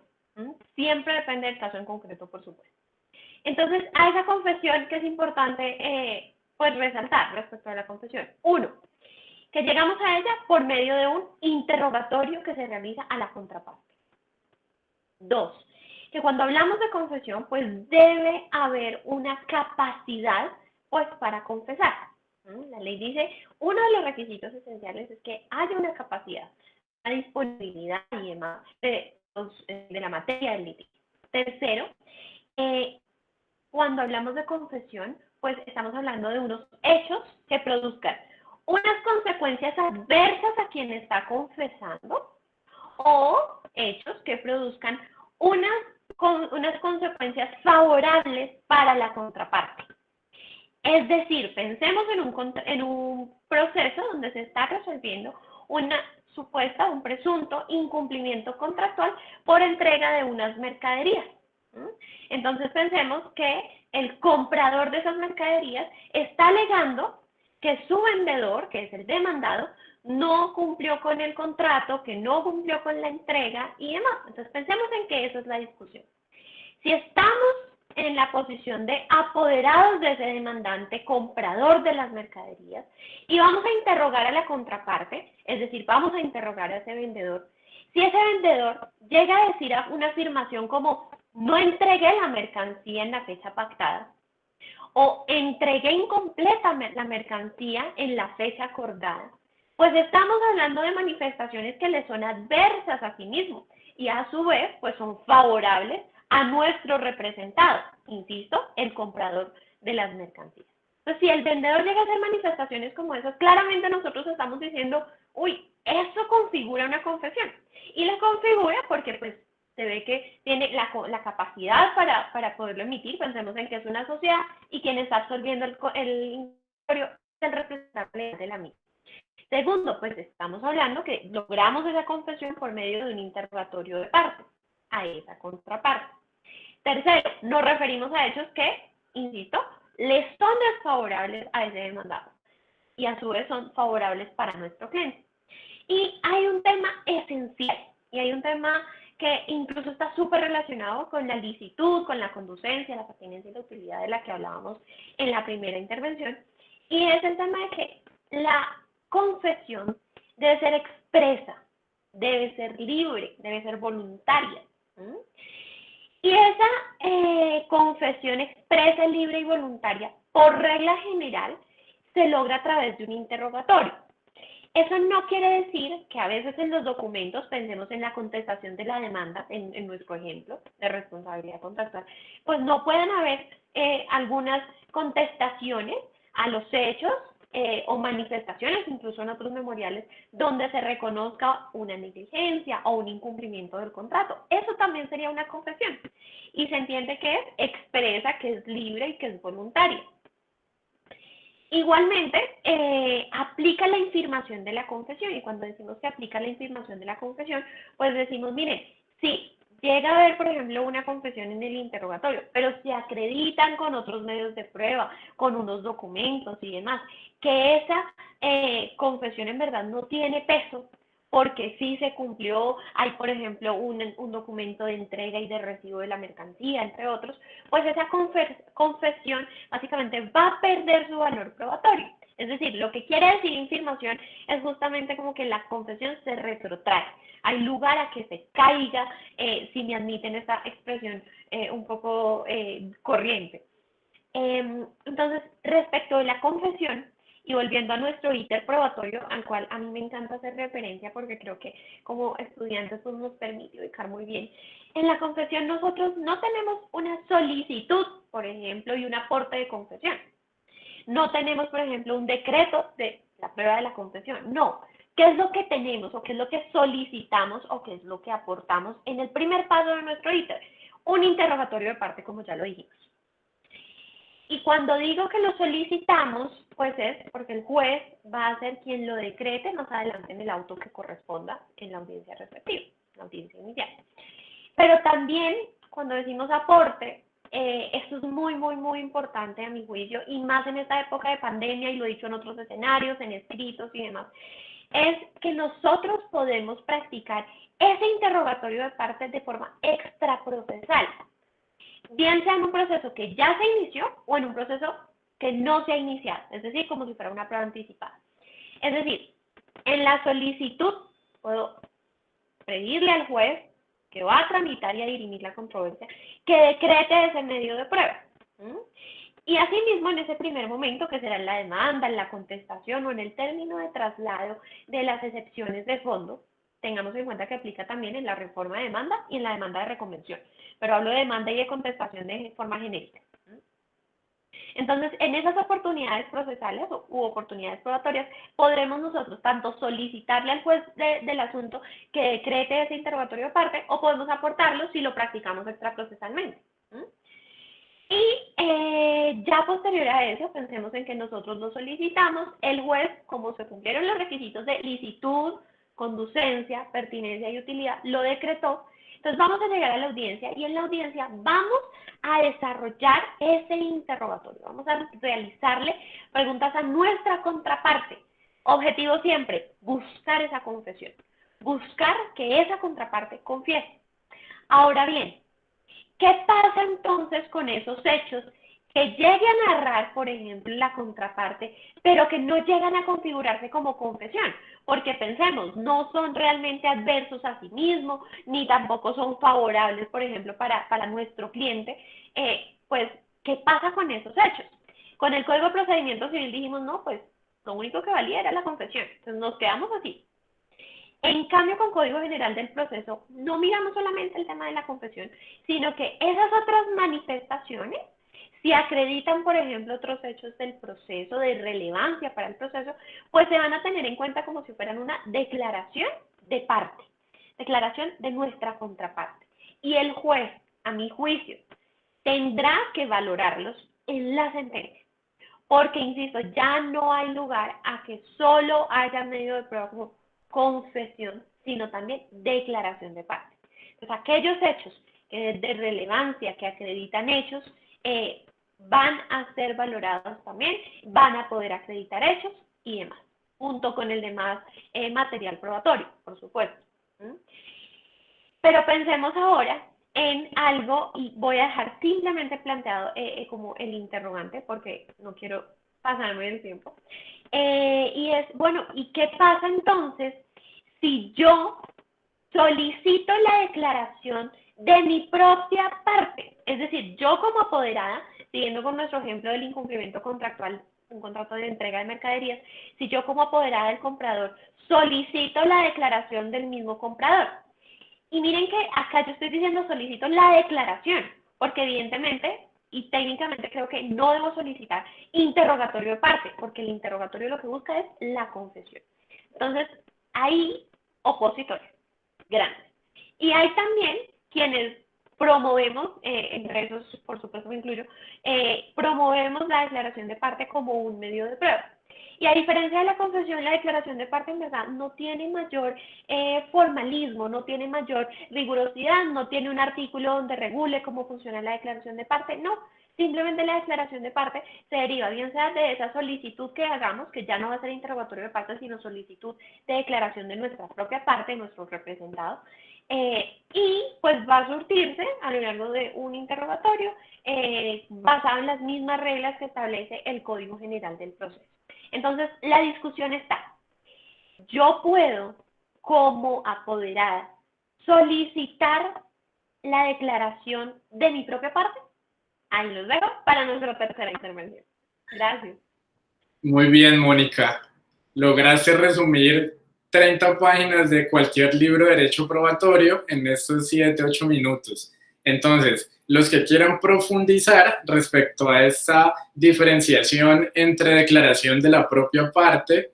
Speaker 2: Siempre depende del caso en concreto, por supuesto. Entonces, a esa confesión que es importante pues resaltar respecto a la confesión. 1, que llegamos a ella por medio de un interrogatorio que se realiza a la contraparte. 2, que cuando hablamos de confesión, pues debe haber una capacidad pues para confesar. La ley dice, uno de los requisitos esenciales es que haya una capacidad, una disponibilidad y demás de la materia del litigio. Tercero, cuando hablamos de confesión, pues estamos hablando de unos hechos que produzcan unas consecuencias adversas a quien está confesando o hechos que produzcan unas consecuencias favorables para la contraparte. Es decir, pensemos en un proceso donde se está resolviendo una supuesta, un presunto incumplimiento contractual por entrega de unas mercaderías. Entonces pensemos que el comprador de esas mercaderías está alegando que su vendedor, que es el demandado, no cumplió con el contrato, que no cumplió con la entrega y demás. Entonces pensemos en que esa es la discusión. Si estamos en la posición de apoderados de ese demandante, comprador de las mercaderías, y vamos a interrogar a la contraparte, es decir, vamos a interrogar a ese vendedor, si ese vendedor llega a decir una afirmación como no entregué la mercancía en la fecha pactada, o entregué incompleta la mercancía en la fecha acordada, pues estamos hablando de manifestaciones que le son adversas a sí mismo y a su vez pues son favorables a nuestro representado, insisto, el comprador de las mercancías. Entonces, si el vendedor llega a hacer manifestaciones como esas, claramente nosotros estamos diciendo, uy, eso configura una confesión. Y la configura porque pues se ve que tiene la capacidad para poderlo emitir. Pensemos en que es una sociedad y quien está absorbiendo el inventorio es el representante de la misma. Segundo, pues estamos hablando que logramos esa confesión por medio de un interrogatorio de parte a esa contraparte. Tercero, nos referimos a hechos que, insisto, le son desfavorables a ese demandado y a su vez son favorables para nuestro cliente. Y hay un tema esencial y hay un tema que incluso está súper relacionado con la licitud, con la conducencia, la pertinencia y la utilidad de la que hablábamos en la primera intervención, y es el tema de que la confesión debe ser expresa, debe ser libre, debe ser voluntaria. Y esa confesión expresa, libre y voluntaria, por regla general, se logra a través de un interrogatorio. Eso no quiere decir que a veces en los documentos, pensemos en la contestación de la demanda, en nuestro ejemplo de responsabilidad contractual, pues no pueden haber algunas contestaciones a los hechos o manifestaciones, incluso en otros memoriales, donde se reconozca una negligencia o un incumplimiento del contrato. Eso también sería una confesión. Y se entiende que es expresa, que es libre y que es voluntaria. Igualmente, aplica la infirmación de la confesión, y cuando decimos que aplica la infirmación de la confesión, pues decimos, miren, sí, llega a haber, por ejemplo, una confesión en el interrogatorio, pero se acreditan con otros medios de prueba, con unos documentos y demás, que esa confesión en verdad no tiene peso, porque sí se cumplió, hay por ejemplo un documento de entrega y de recibo de la mercancía, entre otros, pues esa confesión básicamente va a perder su valor probatorio. Es decir, lo que quiere decir infirmación es justamente como que la confesión se retrotrae. Hay lugar a que se caiga, si me admiten esta expresión un poco corriente. Entonces, respecto de la confesión, y volviendo a nuestro íter probatorio, al cual a mí me encanta hacer referencia porque creo que como estudiantes pues, nos permite ubicar muy bien. En la confesión nosotros no tenemos una solicitud, por ejemplo, y un aporte de confesión. No tenemos, por ejemplo, un decreto de la prueba de la confesión. No. ¿Qué es lo que tenemos o qué es lo que solicitamos o qué es lo que aportamos en el primer paso de nuestro íter? Un interrogatorio de parte, como ya lo dijimos. Y cuando digo que lo solicitamos, pues es porque el juez va a ser quien lo decrete más adelante en el auto que corresponda en la audiencia respectiva, la audiencia inicial. Pero también, cuando decimos aporte, esto es muy, muy, muy importante a mi juicio, y más en esta época de pandemia, y lo he dicho en otros escenarios, en escritos y demás, es que nosotros podemos practicar ese interrogatorio de parte de forma extraprocesal. Bien sea en un proceso que ya se inició o en un proceso que no se ha iniciado, es decir, como si fuera una prueba anticipada. Es decir, en la solicitud puedo pedirle al juez que va a tramitar y a dirimir la controversia que decrete ese medio de prueba. Y asimismo, en ese primer momento, que será en la demanda, en la contestación o en el término de traslado de las excepciones de fondo, tengamos en cuenta que aplica también en la reforma de demanda y en la demanda de reconvención. Pero hablo de demanda y de contestación de forma genérica. Entonces, en esas oportunidades procesales u oportunidades probatorias, podremos nosotros tanto solicitarle al juez del asunto que decrete ese interrogatorio de parte, o podemos aportarlo si lo practicamos extraprocesalmente. Y Ya posterior a eso, pensemos en que nosotros lo solicitamos, el juez, como se cumplieron los requisitos de licitud, conducencia, pertinencia y utilidad, lo decretó. Entonces vamos a llegar a la audiencia y en la audiencia vamos a desarrollar ese interrogatorio, vamos a realizarle preguntas a nuestra contraparte. Objetivo siempre, buscar esa confesión, buscar que esa contraparte confiese. Ahora bien, ¿qué pasa entonces con esos hechos que llegue a narrar, por ejemplo, la contraparte, pero que no llegan a configurarse como confesión? Porque pensemos, no son realmente adversos a sí mismos, ni tampoco son favorables, por ejemplo, para nuestro cliente. Pues, ¿qué pasa con esos hechos? Con el Código de Procedimiento Civil dijimos, no, pues, lo único que valía era la confesión. Entonces, nos quedamos así. En cambio, con Código General del Proceso, no miramos solamente el tema de la confesión, sino que esas otras manifestaciones, si acreditan, por ejemplo, otros hechos del proceso, de relevancia para el proceso, pues se van a tener en cuenta como si fueran una declaración de parte, declaración de nuestra contraparte. Y el juez, a mi juicio, tendrá que valorarlos en la sentencia. Porque, insisto, ya no hay lugar a que solo haya medio de prueba como confesión, sino también declaración de parte. Entonces, aquellos hechos de relevancia que acreditan hechos van a ser valorados también, van a poder acreditar hechos y demás, junto con el demás material probatorio, por supuesto. Pero pensemos ahora en algo, y voy a dejar simplemente planteado como el interrogante, porque no quiero pasarme del tiempo, y es, bueno, ¿y qué pasa entonces si yo solicito la declaración de mi propia parte? Es decir, yo como apoderada, siguiendo con nuestro ejemplo del incumplimiento contractual, un contrato de entrega de mercaderías, si yo como apoderada del comprador solicito la declaración del mismo comprador. Y miren que acá yo estoy diciendo solicito la declaración, porque evidentemente y técnicamente creo que no debo solicitar interrogatorio de parte, porque el interrogatorio lo que busca es la confesión. Entonces, hay opositores grandes. Y hay también quienes promovemos, entre esos por supuesto me incluyo, promovemos la declaración de parte como un medio de prueba. Y a diferencia de la confesión, la declaración de parte en verdad no tiene mayor formalismo, no tiene mayor rigurosidad, no tiene un artículo donde regule cómo funciona la declaración de parte, no. Simplemente la declaración de parte se deriva bien sea de esa solicitud que hagamos, que ya no va a ser interrogatorio de parte, sino solicitud de declaración de nuestra propia parte, de nuestro representado, y pues va a surtirse a lo largo de un interrogatorio basado en las mismas reglas que establece el Código General del Proceso. Entonces, la discusión está, yo puedo, como apoderada, solicitar la declaración de mi propia parte. Ahí los dejo para nuestra tercera intervención. Gracias.
Speaker 1: Muy bien, Mónica. Lograste resumir 30 páginas de cualquier libro de derecho probatorio en estos 7-8 minutos. Entonces, los que quieran profundizar respecto a esta diferenciación entre declaración de la propia parte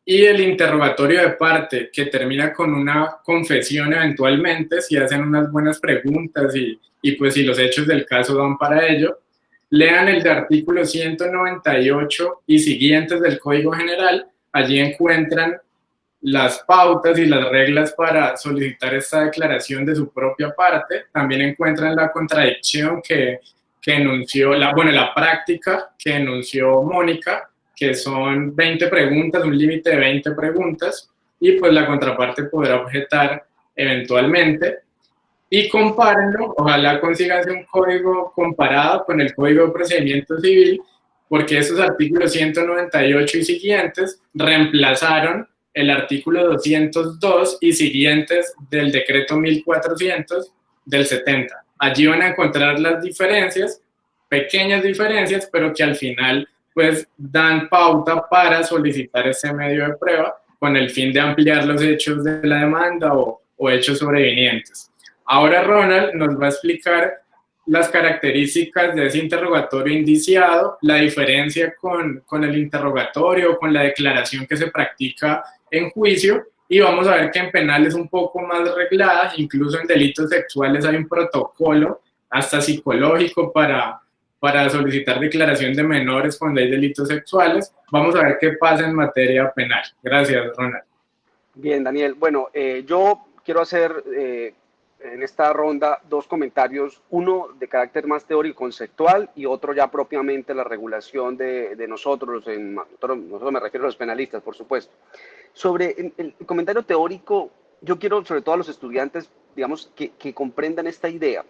Speaker 1: y el interrogatorio de parte, que termina con una confesión eventualmente, si hacen unas buenas preguntas y pues si los hechos del caso dan para ello, lean el de artículo 198 y siguientes del Código General. Allí encuentran las pautas y las reglas para solicitar esta declaración de su propia parte. También encuentran la contradicción que enunció, la práctica que enunció Mónica, que son 20 preguntas, un límite de 20 preguntas, y pues la contraparte podrá objetar eventualmente. Y compárenlo, ojalá consigan un código comparado con el Código de Procedimiento Civil, porque esos artículos 198 y siguientes reemplazaron el artículo 202 y siguientes del decreto 1400 del 70. Allí van a encontrar las diferencias, pequeñas diferencias, pero que al final pues dan pauta para solicitar ese medio de prueba con el fin de ampliar los hechos de la demanda o hechos sobrevinientes. Ahora Ronald nos va a explicar las características de ese interrogatorio indiciado, la diferencia con el interrogatorio, con la declaración que se practica en juicio, y vamos a ver que en penal es un poco más reglada, incluso en delitos sexuales hay un protocolo hasta psicológico para para solicitar declaración de menores cuando hay delitos sexuales. Vamos a ver qué pasa en materia penal. Gracias, Ronald.
Speaker 3: Bien, Daniel. Bueno, yo quiero hacer en esta ronda dos comentarios, uno de carácter más teórico conceptual y otro ya propiamente la regulación de nosotros, nosotros me refiero a los penalistas, por supuesto. Sobre el comentario teórico, yo quiero sobre todo a los estudiantes, digamos, que comprendan esta idea.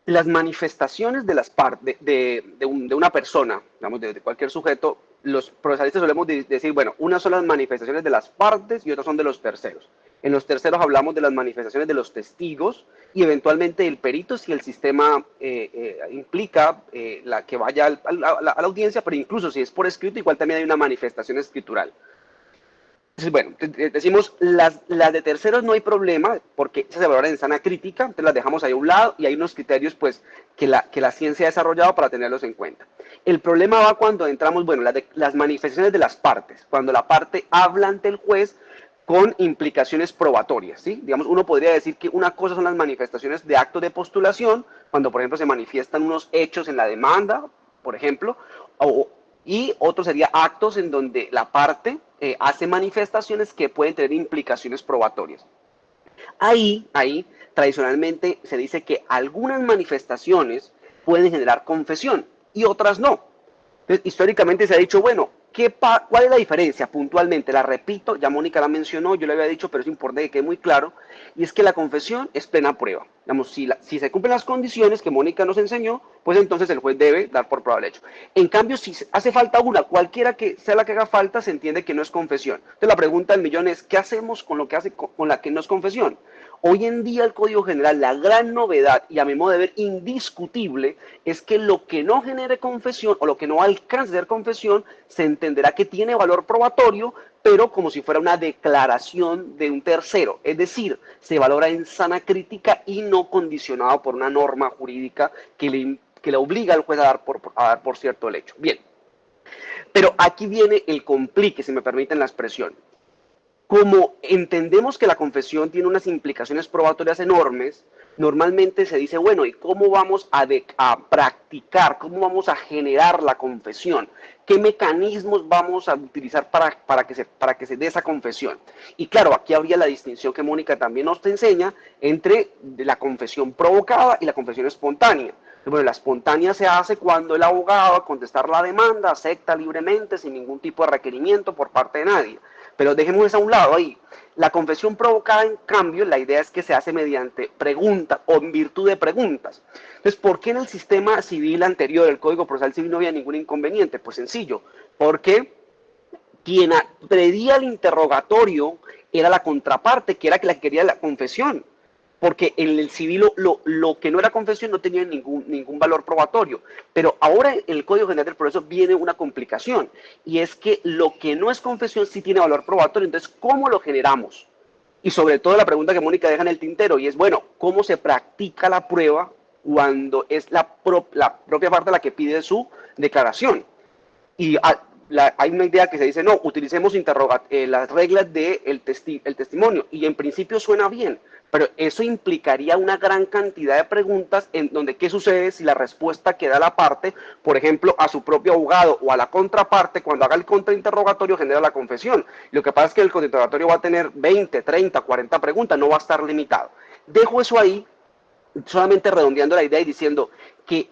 Speaker 3: Las manifestaciones de las partes de una persona, digamos, de cualquier sujeto, los procesalistas solemos decir, bueno, unas son las manifestaciones de las partes y otras son de los terceros. En los terceros hablamos de las manifestaciones de los testigos y eventualmente del perito si el sistema implica la que vaya a la audiencia, pero incluso si es por escrito, igual también hay una manifestación escritural. Entonces, bueno, decimos, las de terceros no hay problema, porque esas se valoran en sana crítica, entonces las dejamos ahí a un lado y hay unos criterios pues que la ciencia ha desarrollado para tenerlos en cuenta. El problema va cuando entramos, bueno, las manifestaciones de las partes, cuando la parte habla ante el juez con implicaciones probatorias, ¿sí? Digamos, uno podría decir que una cosa son las manifestaciones de acto de postulación, cuando por ejemplo se manifiestan unos hechos en la demanda, por ejemplo, y otro sería actos en donde la parte hace manifestaciones que pueden tener implicaciones probatorias. Ahí, tradicionalmente se dice que algunas manifestaciones pueden generar confesión y otras no. Entonces, históricamente se ha dicho, bueno, ¿cuál es la diferencia puntualmente? La repito, ya Mónica la mencionó, yo le había dicho, pero es importante que quede muy claro, y es que la confesión es plena prueba. Digamos, si se cumplen las condiciones que Mónica nos enseñó, pues entonces el juez debe dar por probable hecho. En cambio, si hace falta una, cualquiera que sea la que haga falta, se entiende que no es confesión. Entonces la pregunta del millón es, ¿qué hacemos con la que no es confesión? Hoy en día el Código General, la gran novedad, y a mi modo de ver indiscutible, es que lo que no genere confesión o lo que no alcance a ser confesión, se entenderá que tiene valor probatorio, pero como si fuera una declaración de un tercero. Es decir, se valora en sana crítica y no condicionado por una norma jurídica que le obliga al juez a dar por cierto el hecho. Bien, pero aquí viene el complique, si me permiten la expresión. Como entendemos que la confesión tiene unas implicaciones probatorias enormes, normalmente se dice, bueno, ¿y cómo vamos a practicar, cómo vamos a generar la confesión? ¿Qué mecanismos vamos a utilizar para que se dé esa confesión? Y claro, aquí habría la distinción que Mónica también nos enseña entre la confesión provocada y la confesión espontánea. Bueno, la espontánea se hace cuando el abogado, al contestar la demanda, acepta libremente, sin ningún tipo de requerimiento por parte de nadie. Pero dejemos eso a un lado ahí. La confesión provocada, en cambio, la idea es que se hace mediante preguntas o en virtud de preguntas. Entonces, ¿por qué en el sistema civil anterior, el Código Procesal Civil, no había ningún inconveniente? Pues sencillo, porque quien pedía el interrogatorio era la contraparte, que era la que quería la confesión. Porque en el civil lo que no era confesión no tenía ningún valor probatorio. Pero ahora en el Código General del Proceso viene una complicación, y es que lo que no es confesión sí tiene valor probatorio. Entonces, ¿cómo lo generamos? Y sobre todo la pregunta que Mónica deja en el tintero, y es, bueno, ¿cómo se practica la prueba cuando es la propia parte la que pide su declaración? Y hay una idea que se dice, no, utilicemos las reglas del testimonio, y en principio suena bien, pero eso implicaría una gran cantidad de preguntas en donde qué sucede si la respuesta que da la parte, por ejemplo, a su propio abogado o a la contraparte, cuando haga el contrainterrogatorio genera la confesión. Lo que pasa es que el contrainterrogatorio va a tener 20, 30, 40 preguntas, no va a estar limitado. Dejo eso ahí, solamente redondeando la idea y diciendo que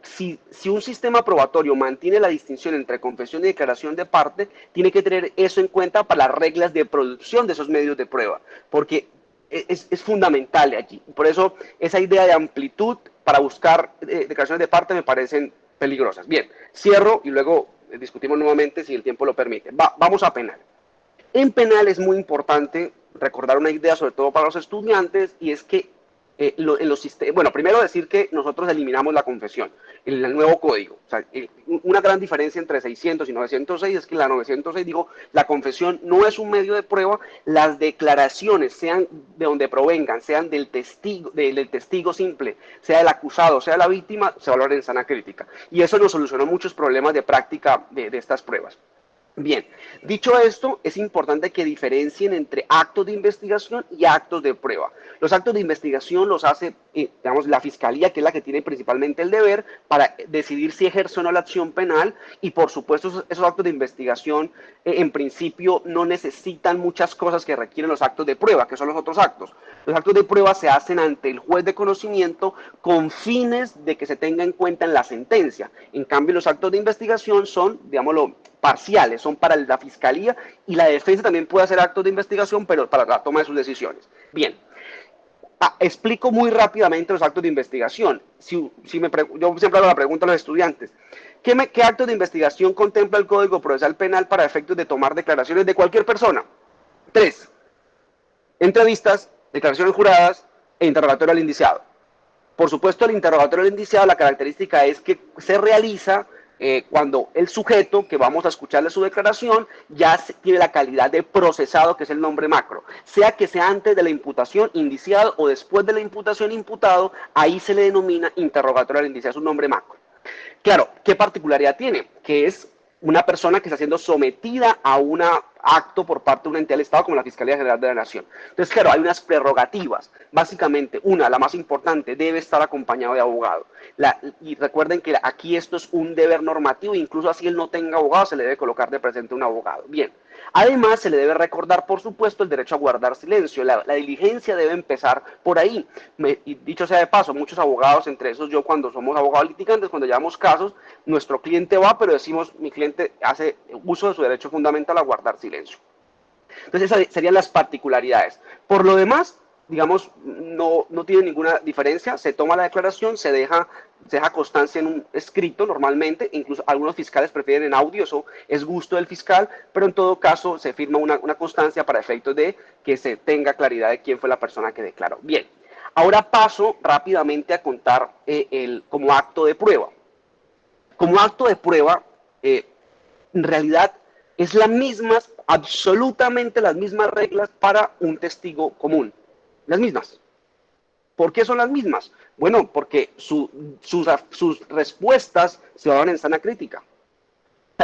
Speaker 3: si un sistema probatorio mantiene la distinción entre confesión y declaración de parte, tiene que tener eso en cuenta para las reglas de producción de esos medios de prueba, porque es fundamental allí. Por eso esa idea de amplitud para buscar declaraciones de parte me parecen peligrosas. Bien, cierro y luego discutimos nuevamente si el tiempo lo permite. Vamos a penal. En penal es muy importante recordar una idea, sobre todo para los estudiantes, y es que bueno, primero decir que nosotros eliminamos la confesión en el nuevo código. O sea, una gran diferencia entre 600 y 906 es que en la 906 digo, la confesión no es un medio de prueba, las declaraciones, sean de donde provengan, sean del testigo simple, sea del acusado, sea de la víctima, se valoran en sana crítica. Y eso nos solucionó muchos problemas de práctica de estas pruebas. Bien, dicho esto, es importante que diferencien entre actos de investigación y actos de prueba. Los actos de investigación los hace, digamos, la Fiscalía, que es la que tiene principalmente el deber para decidir si ejerce o no la acción penal, y por supuesto esos actos de investigación en principio no necesitan muchas cosas que requieren los actos de prueba, que son los otros actos. Los actos de prueba se hacen ante el juez de conocimiento con fines de que se tenga en cuenta en la sentencia. En cambio, los actos de investigación son, digámoslo, parciales, son para la Fiscalía, y la defensa también puede hacer actos de investigación, pero para la toma de sus decisiones. Bien, explico muy rápidamente los actos de investigación. Yo siempre hago la pregunta a los estudiantes: ¿qué actos de investigación contempla el Código Procesal Penal para efectos de tomar declaraciones de cualquier persona? 3. Entrevistas, declaraciones juradas e interrogatorio al indiciado. Por supuesto, el interrogatorio al indiciado, la característica es que se realiza cuando el sujeto que vamos a escucharle su declaración ya tiene la calidad de procesado, que es el nombre macro. Sea que sea antes de la imputación, indiciado, o después de la imputación, imputado, ahí se le denomina interrogatorio al indiciado, es un nombre macro. Claro, ¿qué particularidad tiene? Que es una persona que está siendo sometida a un acto por parte de una entidad del Estado como la Fiscalía General de la Nación. Entonces, claro, hay unas prerrogativas. Básicamente, la más importante, debe estar acompañado de abogado. Y recuerden que aquí esto es un deber normativo, incluso así él no tenga abogado, se le debe colocar de presente un abogado. Bien. Además, se le debe recordar, por supuesto, el derecho a guardar silencio. La diligencia debe empezar por ahí. Y dicho sea de paso, muchos abogados, entre esos yo, cuando somos abogados litigantes, cuando llevamos casos, nuestro cliente va, pero decimos, mi cliente hace uso de su derecho fundamental a guardar silencio. Entonces, esas serían las particularidades. Por lo demás, digamos, no tiene ninguna diferencia. Se toma la declaración, se deja constancia en un escrito normalmente, incluso algunos fiscales prefieren en audio, eso es gusto del fiscal, pero en todo caso se firma una constancia para efectos de que se tenga claridad de quién fue la persona que declaró. Bien, ahora paso rápidamente a contar como acto de prueba. Como acto de prueba, en realidad es absolutamente las mismas reglas para un testigo común. Las mismas. ¿Por qué son las mismas? Bueno, porque sus respuestas se basan en sana crítica.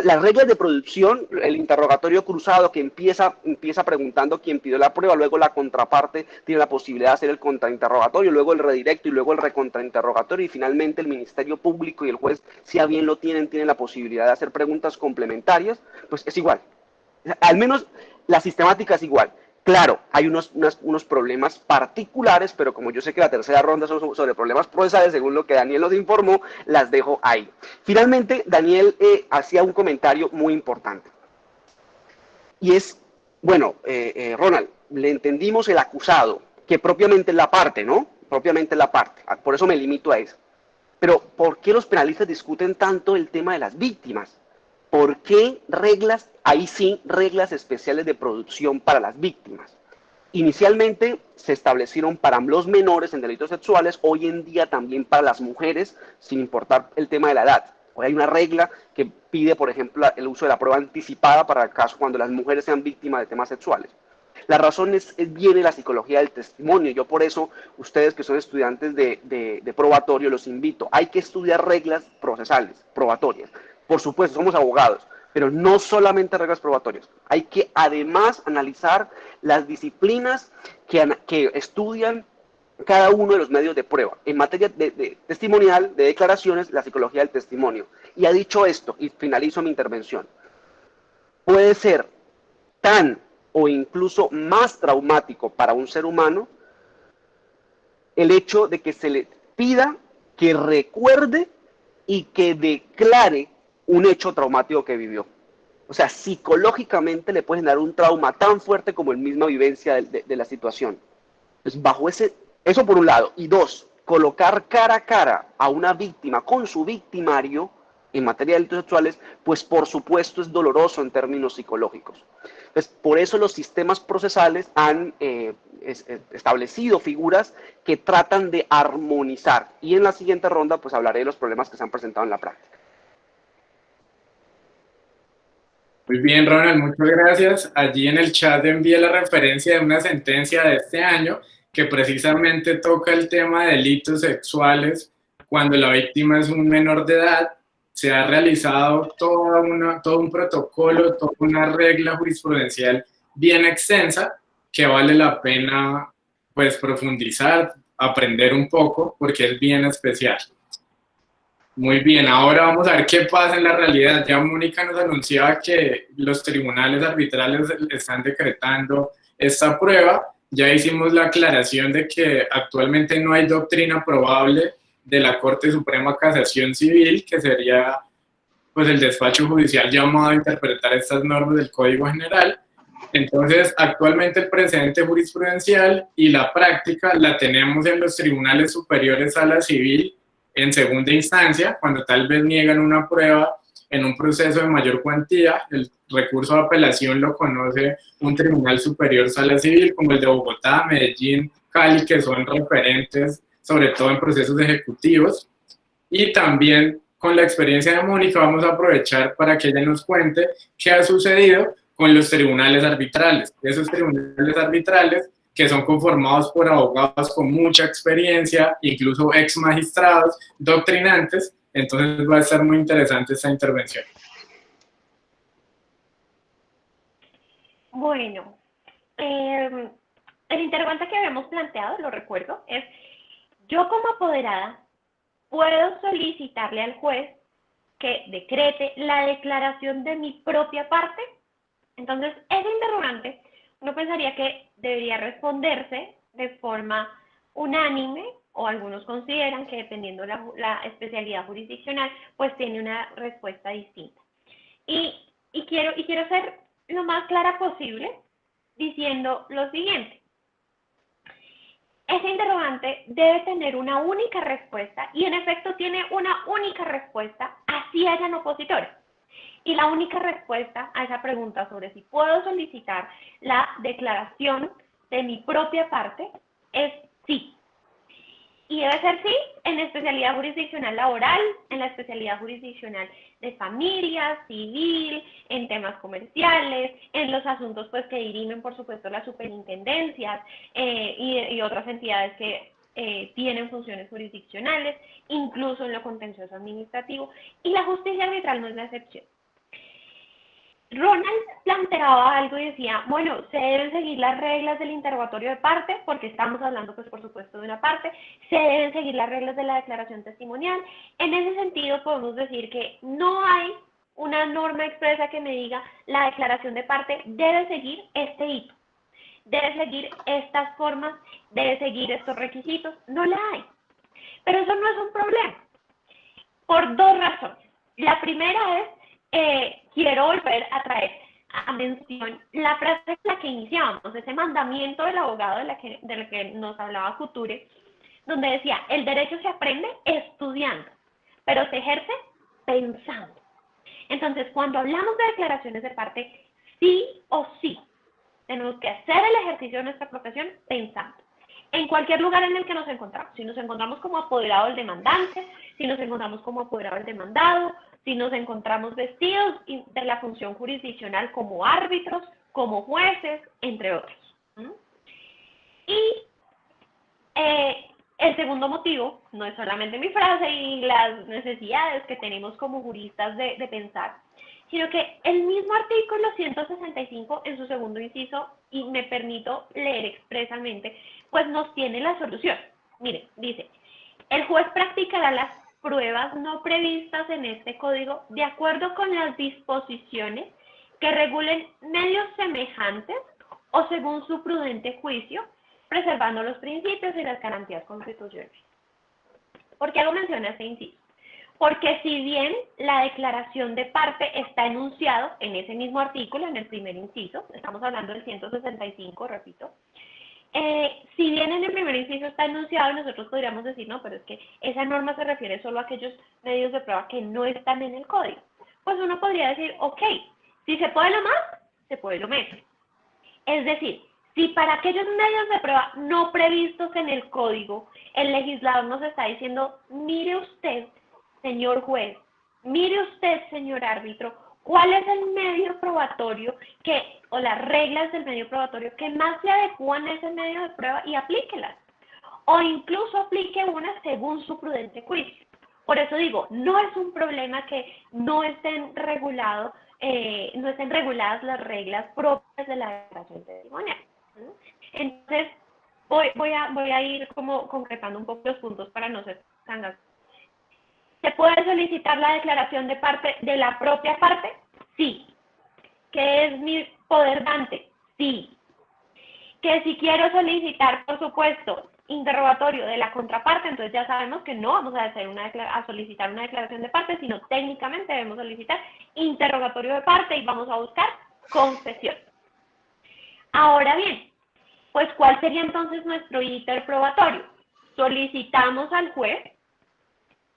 Speaker 3: Las reglas de producción, el interrogatorio cruzado que empieza preguntando quién pidió la prueba, luego la contraparte tiene la posibilidad de hacer el contrainterrogatorio, luego el redirecto y luego el recontrainterrogatorio, y finalmente el Ministerio Público y el juez, si a bien lo tienen la posibilidad de hacer preguntas complementarias, pues es igual. Al menos la sistemática es igual. Claro, hay unos problemas particulares, pero como yo sé que la tercera ronda son sobre problemas procesales, según lo que Daniel nos informó, las dejo ahí. Finalmente, Daniel hacía un comentario muy importante. Y es, bueno, Ronald, le entendimos el acusado, que propiamente es la parte, ¿no? Propiamente es la parte. Por eso me limito a eso. Pero, ¿por qué los penalistas discuten tanto el tema de las víctimas? ¿Por qué reglas, ahí sí, reglas especiales de producción para las víctimas? Inicialmente se establecieron para los menores en delitos sexuales, hoy en día también para las mujeres, sin importar el tema de la edad. Hoy hay una regla que pide, por ejemplo, el uso de la prueba anticipada para el caso cuando las mujeres sean víctimas de temas sexuales. La razón viene la psicología del testimonio. Yo por eso, ustedes que son estudiantes de probatorio, los invito. Hay que estudiar reglas procesales, probatorias. Por supuesto, somos abogados, pero no solamente reglas probatorias. Hay que además analizar las disciplinas que estudian cada uno de los medios de prueba. En materia de testimonial, de declaraciones, la psicología del testimonio. Y ha dicho esto, y finalizo mi intervención, puede ser tan o incluso más traumático para un ser humano el hecho de que se le pida que recuerde y que declare un hecho traumático que vivió. O sea, psicológicamente le puede dar un trauma tan fuerte como la misma vivencia de la situación. Entonces, bajo eso por un lado. Y dos, colocar cara a cara a una víctima con su victimario en materia de delitos sexuales, pues por supuesto es doloroso en términos psicológicos. Entonces, por eso los sistemas procesales han establecido figuras que tratan de armonizar. Y en la siguiente ronda, pues hablaré de los problemas que se han presentado en la práctica.
Speaker 1: Muy bien, Ronald, muchas gracias. Allí en el chat envié la referencia de una sentencia de este año que precisamente toca el tema de delitos sexuales cuando la víctima es un menor de edad, se ha realizado todo un protocolo, toda una regla jurisprudencial bien extensa que vale la pena pues profundizar, aprender un poco porque es bien especial. Muy bien, ahora vamos a ver qué pasa en la realidad. Ya Mónica nos anunciaba que los tribunales arbitrales están decretando esta prueba. Ya hicimos la aclaración de que actualmente no hay doctrina probable de la Corte Suprema Casación Civil, que sería pues el despacho judicial llamado a interpretar estas normas del Código General. Entonces, actualmente el precedente jurisprudencial y la práctica la tenemos en los tribunales superiores a la civil en segunda instancia, cuando tal vez niegan una prueba en un proceso de mayor cuantía. El recurso de apelación lo conoce un tribunal superior sala civil, como el de Bogotá, Medellín, Cali, que son referentes, sobre todo en procesos ejecutivos. Y también con la experiencia de Mónica vamos a aprovechar para que ella nos cuente qué ha sucedido con los tribunales arbitrales. Esos tribunales arbitrales que son conformados por abogados con mucha experiencia, incluso ex magistrados, doctrinantes. Entonces va a ser muy interesante esta intervención.
Speaker 2: Bueno, el interrogante que habíamos planteado, lo recuerdo, es: yo como apoderada puedo solicitarle al juez que decrete la declaración de mi propia parte. Entonces, ese interrogante uno pensaría que debería responderse de forma unánime, o algunos consideran que dependiendo la especialidad jurisdiccional, pues tiene una respuesta distinta. Y quiero ser lo más clara posible diciendo lo siguiente: ese interrogante debe tener una única respuesta, y en efecto tiene una única respuesta, así hayan opositores. Y la única respuesta a esa pregunta sobre si puedo solicitar la declaración de mi propia parte es sí. Y debe ser sí en la especialidad jurisdiccional laboral, en la especialidad jurisdiccional de familia, civil, en temas comerciales, en los asuntos pues que dirimen por supuesto las superintendencias y otras entidades que tienen funciones jurisdiccionales, incluso en lo contencioso administrativo, y la justicia arbitral no es la excepción. Ronald planteaba algo y decía, bueno, se deben seguir las reglas del interrogatorio de parte, porque estamos hablando, pues, por supuesto, de una parte, se deben seguir las reglas de la declaración testimonial. En ese sentido, podemos decir que no hay una norma expresa que me diga la declaración de parte debe seguir este hito, debe seguir estas formas, debe seguir estos requisitos. No la hay. Pero eso no es un problema, por dos razones. La primera es, quiero volver a traer a mención la frase con la que iniciábamos, ese mandamiento del abogado de la que nos hablaba Couture, donde decía: el derecho se aprende estudiando, pero se ejerce pensando. Entonces, cuando hablamos de declaraciones de parte, sí o sí tenemos que hacer el ejercicio de nuestra profesión pensando. En cualquier lugar en el que nos encontramos, si nos encontramos como apoderado del demandante, si nos encontramos como apoderado del demandado, si nos encontramos vestidos de la función jurisdiccional como árbitros, como jueces, entre otros. Y el segundo motivo, no es solamente mi frase y las necesidades que tenemos como juristas de pensar, sino que el mismo artículo 165 en su segundo inciso, y me permito leer expresamente, pues nos tiene la solución. Miren, dice: el juez practicará las pruebas no previstas en este código de acuerdo con las disposiciones que regulen medios semejantes o según su prudente juicio, preservando los principios y las garantías constitucionales. ¿Por qué hago mención a este inciso? Porque si bien la declaración de parte está enunciado en ese mismo artículo, en el primer inciso, estamos hablando del 165, repito, si bien en el primer inciso está enunciado, nosotros podríamos decir, no, pero es que esa norma se refiere solo a aquellos medios de prueba que no están en el código. Pues uno podría decir, ok, si se puede lo más, se puede lo menos. Es decir, si para aquellos medios de prueba no previstos en el código, el legislador nos está diciendo, mire usted, señor juez, mire usted, señor árbitro, cuál es el medio probatorio o las reglas del medio probatorio que más se adecúan a ese medio de prueba y aplíquelas. O incluso aplique una según su prudente juicio. Por eso digo, no es un problema que no estén no estén reguladas las reglas propias de la declaración testimonial. Entonces, voy a ir como concretando un poco los puntos para no ser tan largo. ¿Se puede solicitar la declaración de parte de la propia parte? Sí. ¿Qué es mi poder dante? Sí. Que si quiero solicitar, por supuesto, interrogatorio de la contraparte, entonces ya sabemos que no vamos a solicitar una declaración de parte, sino técnicamente debemos solicitar interrogatorio de parte y vamos a buscar confesión. Ahora bien, pues ¿cuál sería entonces nuestro íter probatorio? Solicitamos al juez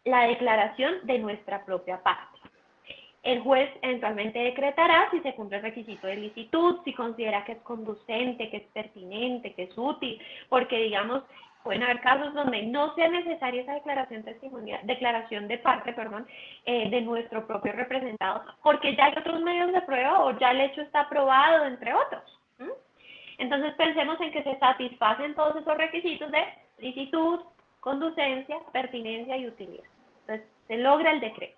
Speaker 2: la declaración de nuestra propia parte. El juez eventualmente decretará si se cumple el requisito de licitud, si considera que es conducente, que es pertinente, que es útil, porque digamos, pueden haber casos donde no sea necesaria esa declaración de parte, de nuestro propio representado, porque ya hay otros medios de prueba o ya el hecho está probado, entre otros. Entonces pensemos en que se satisfacen todos esos requisitos de licitud, conducencia, pertinencia y utilidad. Entonces se logra el decreto.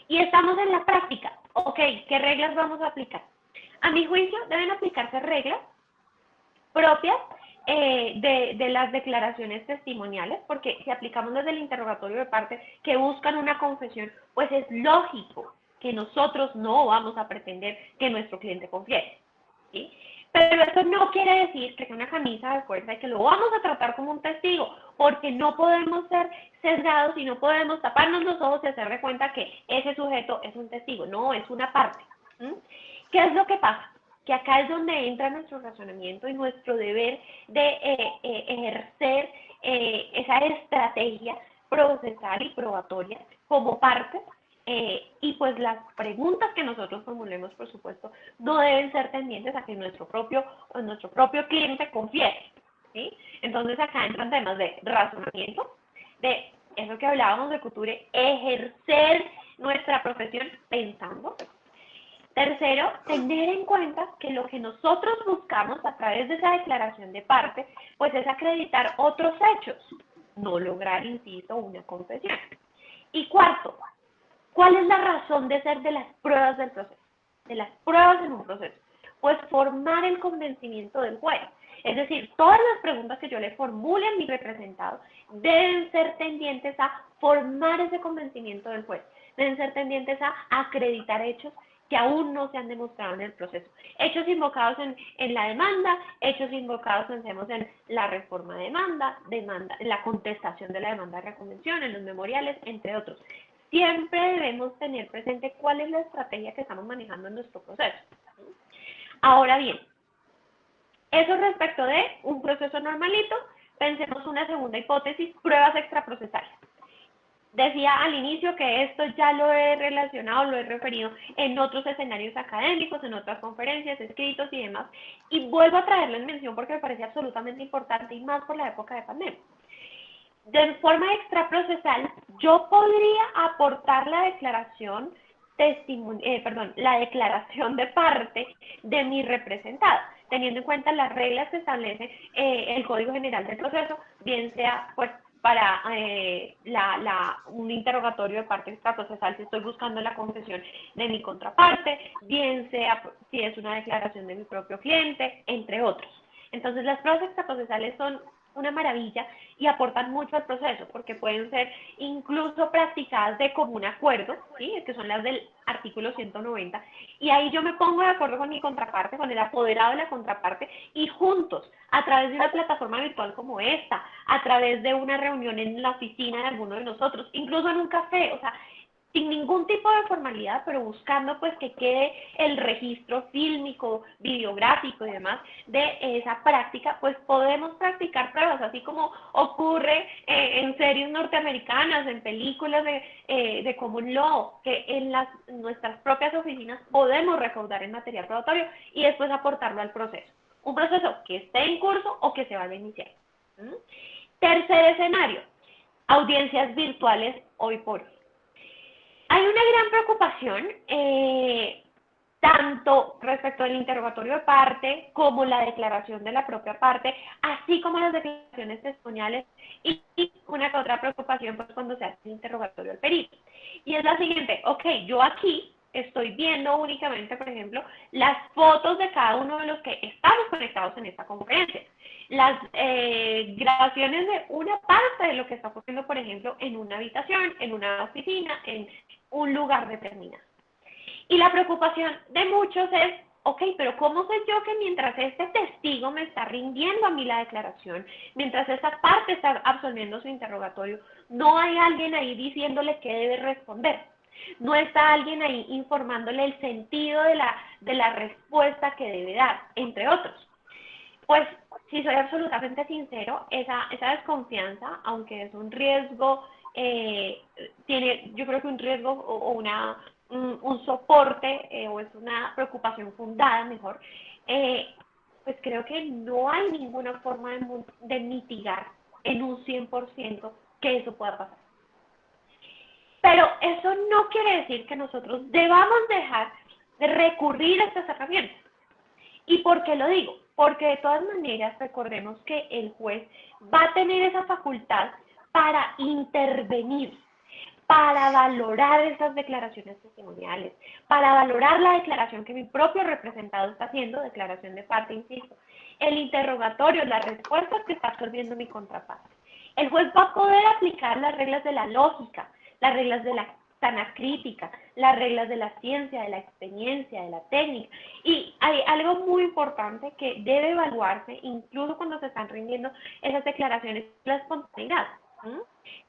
Speaker 2: Y estamos en la práctica. Ok, ¿qué reglas vamos a aplicar? A mi juicio deben aplicarse reglas propias de las declaraciones testimoniales, porque si aplicamos desde el interrogatorio de parte que buscan una confesión, pues es lógico que nosotros no vamos a pretender que nuestro cliente confiese, ¿sí? Pero eso no quiere decir que sea una camisa de fuerza y que lo vamos a tratar como un testigo, porque no podemos ser sesgados y no podemos taparnos los ojos y hacer de cuenta que ese sujeto es un testigo. No, es una parte. ¿Qué es lo que pasa? Que acá es donde entra nuestro razonamiento y nuestro deber de ejercer esa estrategia procesal y probatoria como parte. Y pues las preguntas que nosotros formulemos, por supuesto, no deben ser tendientes a que nuestro propio cliente confiese, ¿sí? Entonces acá entran temas de razonamiento, de eso que hablábamos de Couture, ejercer nuestra profesión pensando. Tercero, tener en cuenta que lo que nosotros buscamos a través de esa declaración de parte, pues es acreditar otros hechos, no lograr, insisto, una confesión. Y cuarto, ¿cuál es la razón de ser de las pruebas del proceso? De las pruebas en un proceso. Pues formar el convencimiento del juez. Es decir, todas las preguntas que yo le formule a mi representado deben ser tendientes a formar ese convencimiento del juez. Deben ser tendientes a acreditar hechos que aún no se han demostrado en el proceso. Hechos invocados en la demanda, hechos invocados, pensemos en la reforma de demanda, la contestación de la demanda de reconvención, en los memoriales, entre otros. Siempre debemos tener presente cuál es la estrategia que estamos manejando en nuestro proceso. Ahora bien, eso respecto de un proceso normalito, pensemos una segunda hipótesis, pruebas extraprocesales. Decía al inicio que esto ya lo he relacionado, lo he referido en otros escenarios académicos, en otras conferencias, escritos y demás, y vuelvo a traerlo en mención porque me parece absolutamente importante y más por la época de pandemia. De forma extraprocesal, yo podría aportar la declaración de parte de mi representado, teniendo en cuenta las reglas que establece el Código General del Proceso, bien sea pues para un interrogatorio de parte extraprocesal si estoy buscando la confesión de mi contraparte, bien sea si es una declaración de mi propio cliente, entre otros. Entonces las pruebas extraprocesales son una maravilla y aportan mucho al proceso porque pueden ser incluso practicadas de común acuerdo, ¿sí? Que son las del artículo 190, y ahí yo me pongo de acuerdo con mi contraparte, con el apoderado de la contraparte, y juntos, a través de una plataforma virtual como esta, a través de una reunión en la oficina de alguno de nosotros, incluso en un café, o sea, sin ningún tipo de formalidad, pero buscando pues que quede el registro fílmico, videográfico y demás de esa práctica, pues podemos practicar pruebas, así como ocurre en series norteamericanas, en películas de common law, que en nuestras propias oficinas podemos recaudar el material probatorio y después aportarlo al proceso. Un proceso que esté en curso o que se vaya a iniciar. Tercer escenario, audiencias virtuales hoy por hoy. Hay una gran preocupación tanto respecto al interrogatorio de parte como la declaración de la propia parte, así como las declaraciones testimoniales y una que otra preocupación pues cuando se hace el interrogatorio al perito. Y es la siguiente, ok, yo aquí estoy viendo únicamente, por ejemplo, las fotos de cada uno de los que estamos conectados en esta conferencia. Las grabaciones de una parte de lo que está ocurriendo, por ejemplo, en una habitación, en una oficina, en un lugar determinado. Y la preocupación de muchos es, ok, pero ¿cómo sé yo que mientras este testigo me está rindiendo a mí la declaración, mientras esta parte está absolviendo su interrogatorio, no hay alguien ahí diciéndole qué debe responder? No está alguien ahí informándole el sentido de la respuesta que debe dar, entre otros. Pues, si soy absolutamente sincero, esa desconfianza, aunque es un riesgo, tiene, yo creo que un riesgo o un soporte, o es una preocupación fundada, mejor, pues creo que no hay ninguna forma de mitigar en un 100% que eso pueda pasar. Pero eso no quiere decir que nosotros debamos dejar de recurrir a estas herramientas. ¿Y por qué lo digo? Porque de todas maneras recordemos que el juez va a tener esa facultad para intervenir, para valorar esas declaraciones testimoniales, para valorar la declaración que mi propio representado está haciendo, declaración de parte, insisto, el interrogatorio, las respuestas que está absorbiendo mi contraparte. El juez va a poder aplicar las reglas de la lógica, las reglas de la sana crítica, las reglas de la ciencia, de la experiencia, de la técnica. Y hay algo muy importante que debe evaluarse, incluso cuando se están rindiendo esas declaraciones, la espontaneidad.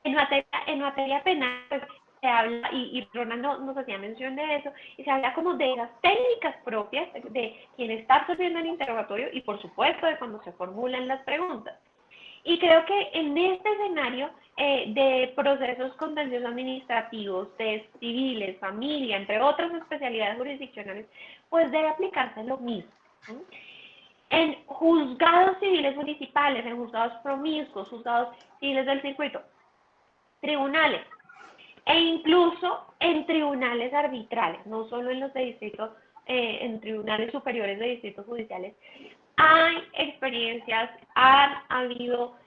Speaker 2: En materia penal, pues, se habla, y Ronald nos hacía mención de eso, y se habla como de las técnicas propias de quien está absorbiendo el interrogatorio y, por supuesto, de cuando se formulan las preguntas. Y creo que en este escenario de procesos contenciosos administrativos, de civiles, familia, entre otras especialidades jurisdiccionales, pues debe aplicarse lo mismo. En juzgados civiles municipales, en juzgados promiscuos, juzgados civiles del circuito, tribunales, e incluso en tribunales arbitrales, no solo en los de distritos, en tribunales superiores de distritos judiciales, hay experiencias, ha habido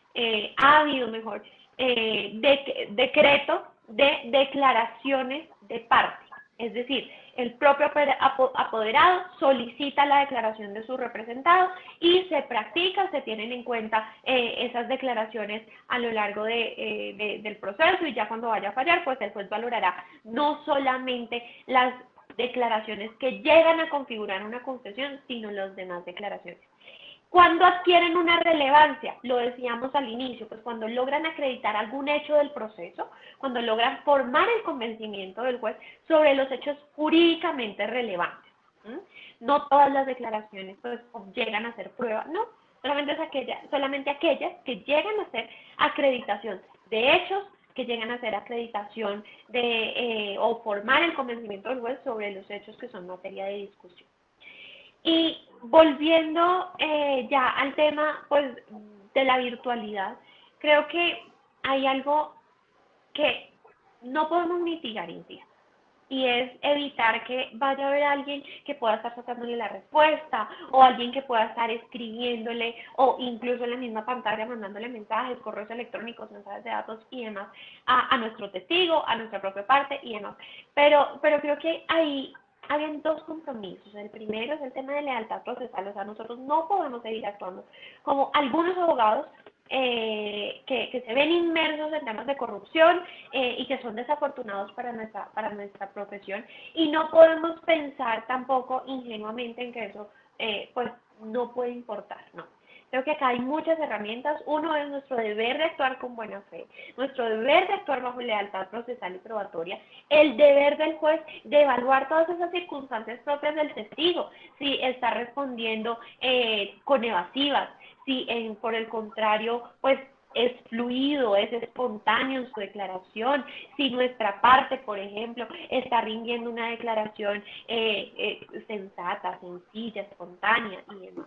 Speaker 2: mejor, decretos de declaraciones de parte. Es decir, el propio apoderado solicita la declaración de su representado y se practica, se tienen en cuenta esas declaraciones a lo largo del proceso, y ya cuando vaya a fallar, pues el juez valorará no solamente las declaraciones que llegan a configurar una concesión, sino las demás declaraciones. ¿Cuándo adquieren una relevancia? Lo decíamos al inicio, pues cuando logran acreditar algún hecho del proceso, cuando logran formar el convencimiento del juez sobre los hechos jurídicamente relevantes. No todas las declaraciones pues llegan a ser prueba, no, solamente aquellas que llegan a ser acreditación de hechos, que llegan a ser acreditación o formar el convencimiento del juez sobre los hechos que son materia de discusión. Y volviendo ya al tema pues, de la virtualidad, creo que hay algo que no podemos mitigar, insisto, y es evitar que vaya a haber alguien que pueda estar sacándole la respuesta, o alguien que pueda estar escribiéndole, o incluso en la misma pantalla mandándole mensajes, correos electrónicos, mensajes de datos y demás a nuestro testigo, a nuestra propia parte y demás. Pero creo que ahí habían dos compromisos. El primero es el tema de lealtad procesal, o sea, nosotros no podemos seguir actuando como algunos abogados que se ven inmersos en temas de corrupción y que son desafortunados para nuestra profesión, y no podemos pensar tampoco ingenuamente en que eso pues no puede importar, no. Creo que acá hay muchas herramientas. Uno es nuestro deber de actuar con buena fe, nuestro deber de actuar bajo lealtad procesal y probatoria, el deber del juez de evaluar todas esas circunstancias propias del testigo, si está respondiendo con evasivas, si por el contrario, pues es fluido, es espontáneo en su declaración, si nuestra parte, por ejemplo, está rindiendo una declaración sensata, sencilla, espontánea y demás.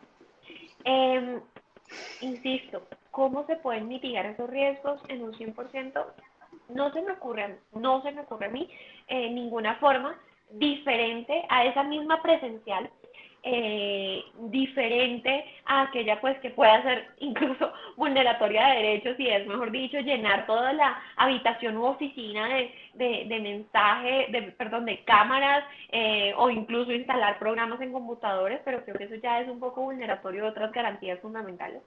Speaker 2: Insisto, ¿cómo se pueden mitigar esos riesgos en un 100%? No se me ocurre a mí ninguna forma. diferente a esa misma presencial, diferente a aquella pues que pueda ser incluso vulneratoria de derechos y es, mejor dicho, llenar toda la habitación u oficina de mensaje, perdón, de cámaras, o incluso instalar programas en computadores, pero creo que eso ya es un poco vulneratorio de otras garantías fundamentales.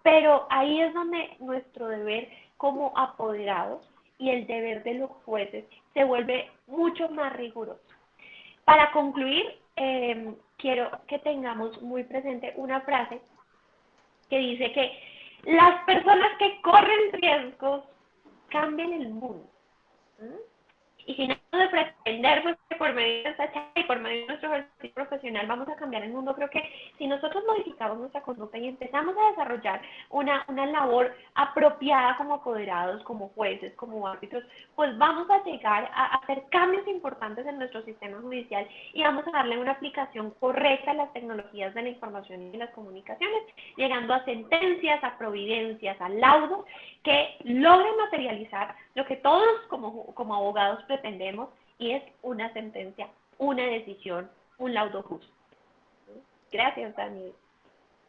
Speaker 2: Pero ahí es donde nuestro deber como apoderados y el deber de los jueces se vuelve mucho más riguroso. Para concluir, quiero que tengamos muy presente una frase que dice que las personas que corren riesgos cambian el mundo. ¿Mm? Y sin eso de pretender, pues, que por medio de esta charla y por medio de nuestro ejercicio profesional vamos a cambiar el mundo, creo que si nosotros modificamos nuestra conducta y empezamos a desarrollar una labor apropiada como apoderados, como jueces, como árbitros, pues vamos a llegar a hacer cambios importantes en nuestro sistema judicial y vamos a darle una aplicación correcta a las tecnologías de la información y de las comunicaciones, llegando a sentencias, a providencias, a laudos que logren materializar lo que todos como abogados pretendemos, y es una sentencia, una decisión, un laudo justo. Gracias, Daniel.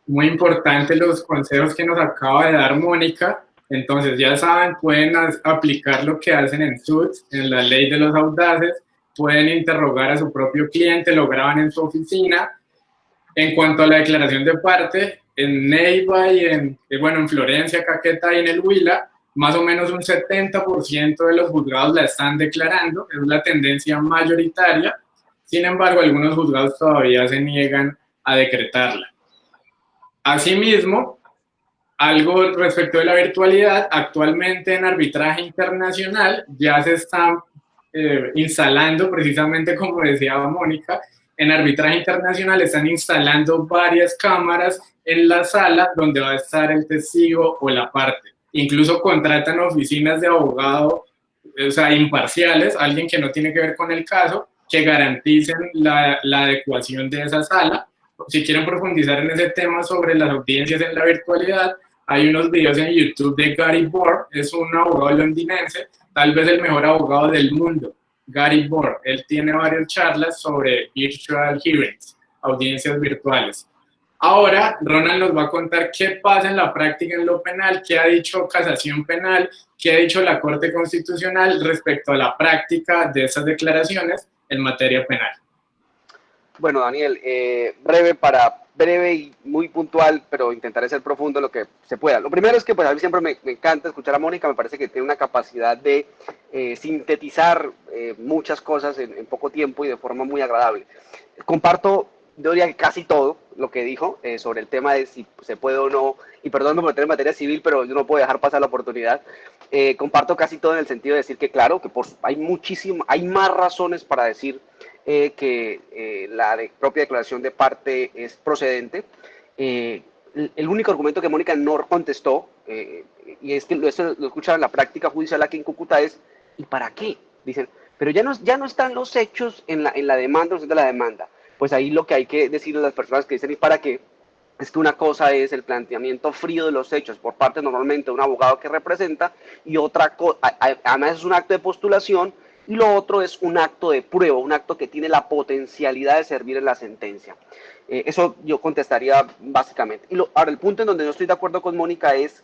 Speaker 1: Muy importante los consejos que nos acaba de dar Mónica. Entonces, ya saben, pueden aplicar lo que hacen en Suits, en la ley de los audaces, pueden interrogar a su propio cliente, lo graban en su oficina. En cuanto a la declaración de parte, en Neiva y en Florencia, Caquetá y en el Huila, más o menos un 70% de los juzgados la están declarando, es la tendencia mayoritaria. Sin embargo, algunos juzgados todavía se niegan a decretarla. Asimismo, algo respecto de la virtualidad, actualmente en arbitraje internacional ya se está instalando, precisamente como decía Mónica, en arbitraje internacional están instalando varias cámaras en la sala donde va a estar el testigo o la parte. Incluso contratan oficinas de abogado, o sea, imparciales, alguien que no tiene que ver con el caso, que garanticen la adecuación de esa sala. Si quieren profundizar en ese tema sobre las audiencias en la virtualidad, hay unos videos en YouTube de Gary Borg, es un abogado londinense, tal vez el mejor abogado del mundo, Gary Borg. Él tiene varias charlas sobre virtual hearings, audiencias virtuales. Ahora, Ronald nos va a contar qué pasa en la práctica en lo penal, qué ha dicho Casación Penal, qué ha dicho la Corte Constitucional respecto a la práctica de esas declaraciones en materia penal.
Speaker 3: Bueno, Daniel, breve y muy puntual, pero intentaré ser profundo lo que se pueda. Lo primero es que pues, a mí siempre me encanta escuchar a Mónica, me parece que tiene una capacidad de sintetizar muchas cosas en poco tiempo y de forma muy agradable. Comparto, yo diría que casi todo lo que dijo sobre el tema de si se puede o no, y perdónme por meter en materia civil, pero yo no puedo dejar pasar la oportunidad. Comparto casi todo en el sentido de decir que claro, que hay más razones para decir que la propia declaración de parte es procedente. El único argumento que Mónica no contestó, y es que eso lo escuchan en la práctica judicial aquí en Cúcuta, es ¿y para qué? Dicen, pero ya no están los hechos en la demanda, los hechos de la demanda. Pues ahí lo que hay que decirle a las personas que dicen ¿y para qué? Es que una cosa es el planteamiento frío de los hechos por parte normalmente de un abogado que representa, y otra cosa, además es un acto de postulación, y lo otro es un acto de prueba, un acto que tiene la potencialidad de servir en la sentencia. Eso yo contestaría básicamente. Ahora, el punto en donde yo estoy de acuerdo con Mónica es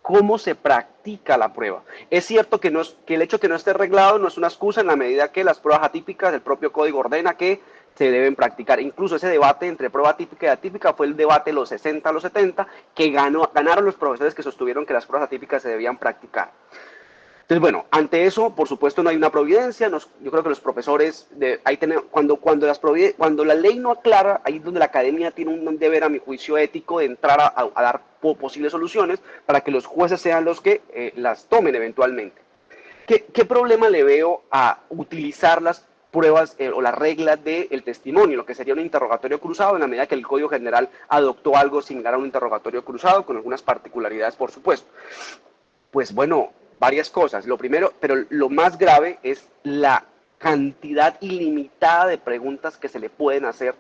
Speaker 3: cómo se practica la prueba. Es cierto que el hecho que no esté arreglado no es una excusa en la medida que las pruebas atípicas, el propio código ordena que se deben practicar. Incluso ese debate entre prueba típica y atípica fue el debate de los 60 a los 70, que ganaron los profesores que sostuvieron que las pruebas atípicas se debían practicar. Entonces, bueno, ante eso, por supuesto, no hay una providencia. Yo creo que los profesores, cuando la ley no aclara, ahí es donde la academia tiene un deber, a mi juicio ético, de entrar a dar posibles soluciones para que los jueces sean los que las tomen eventualmente. ¿Qué problema le veo a utilizar las pruebas o las reglas del testimonio, lo que sería un interrogatorio cruzado, en la medida que el Código General adoptó algo similar a un interrogatorio cruzado, con algunas particularidades, por supuesto? Pues bueno, varias cosas. Lo primero, pero lo más grave, es la cantidad ilimitada de preguntas que se le pueden hacer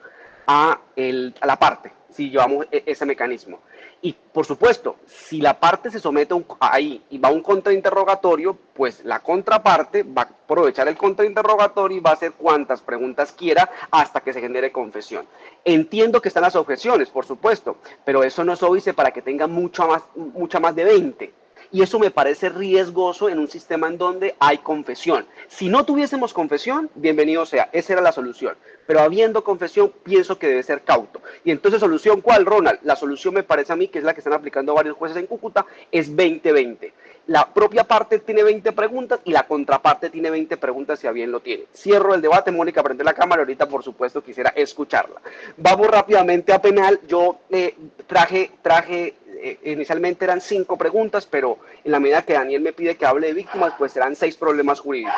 Speaker 3: a la parte, si llevamos ese mecanismo. Y por supuesto, si la parte se somete ahí y va a un contrainterrogatorio, pues la contraparte va a aprovechar el contrainterrogatorio y va a hacer cuantas preguntas quiera hasta que se genere confesión. Entiendo que están las objeciones, por supuesto, pero eso no es óbice para que tenga mucha más de 20. Y eso me parece riesgoso en un sistema en donde hay confesión. Si no tuviésemos confesión, bienvenido sea, esa era la solución. Pero habiendo confesión, pienso que debe ser cauto. Y entonces, ¿solución cuál, Ronald? La solución me parece a mí, que es la que están aplicando varios jueces en Cúcuta, es 20-20. La propia parte tiene 20 preguntas y la contraparte tiene 20 preguntas si a bien lo tiene. Cierro el debate, Mónica, prende la cámara, ahorita por supuesto quisiera escucharla. Vamos rápidamente a penal. Yo traje inicialmente eran 5 preguntas, pero en la medida que Daniel me pide que hable de víctimas, pues serán 6 problemas jurídicos.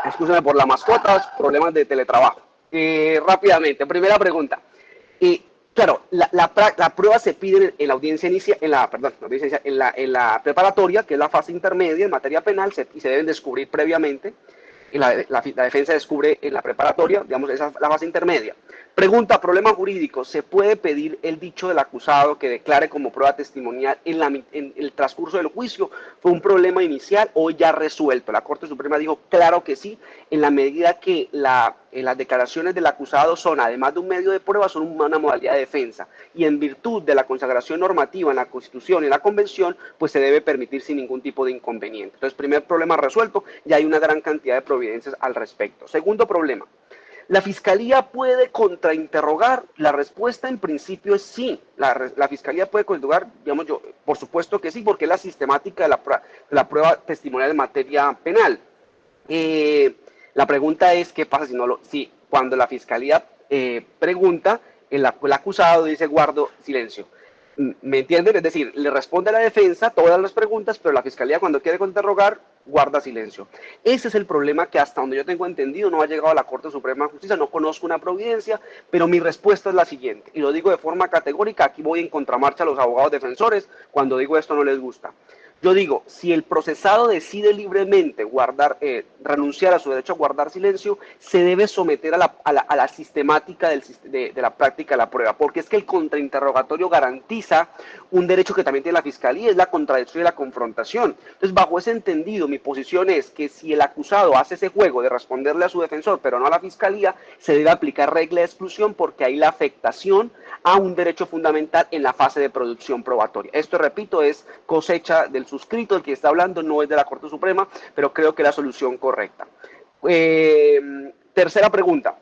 Speaker 3: Excúsenme por las mascotas, problemas de teletrabajo. Rápidamente, primera pregunta. Claro, la prueba se pide en la audiencia inicial, en la preparatoria, que es la fase intermedia en materia penal, y se deben descubrir previamente. La defensa descubre en la preparatoria, digamos, esa es la fase intermedia. Pregunta, problema jurídico, ¿se puede pedir el dicho del acusado que declare como prueba testimonial en el transcurso del juicio? ¿Fue un problema inicial o ya resuelto? La Corte Suprema dijo, claro que sí, en la medida que las declaraciones del acusado son, además de un medio de prueba, son una modalidad de defensa. Y en virtud de la consagración normativa en la Constitución y en la Convención, pues se debe permitir sin ningún tipo de inconveniente. Entonces, primer problema resuelto, y hay una gran cantidad de providencias al respecto. Segundo problema. ¿La Fiscalía puede contrainterrogar? La respuesta en principio es sí. La Fiscalía puede contrainterrogar, digamos yo, por supuesto que sí, porque es la sistemática de la prueba testimonial en materia penal. La pregunta es, ¿qué pasa si cuando la Fiscalía pregunta, el acusado dice guardo silencio? ¿Me entienden? Es decir, le responde a la defensa todas las preguntas, pero la Fiscalía cuando quiere interrogar guarda silencio. Ese es el problema que hasta donde yo tengo entendido no ha llegado a la Corte Suprema de Justicia, no conozco una providencia, pero mi respuesta es la siguiente, y lo digo de forma categórica, aquí voy en contramarcha a los abogados defensores, cuando digo esto no les gusta. Yo digo, si el procesado decide libremente renunciar a su derecho a guardar silencio, se debe someter a la sistemática de la práctica de la prueba, porque es que el contrainterrogatorio garantiza un derecho que también tiene la Fiscalía, es la contradicción y la confrontación. Entonces, bajo ese entendido, mi posición es que si el acusado hace ese juego de responderle a su defensor, pero no a la Fiscalía, se debe aplicar regla de exclusión porque hay la afectación a un derecho fundamental en la fase de producción probatoria. Esto, repito, es cosecha del suscrito, el que está hablando no es de la Corte Suprema, pero creo que es la solución correcta. Tercera pregunta.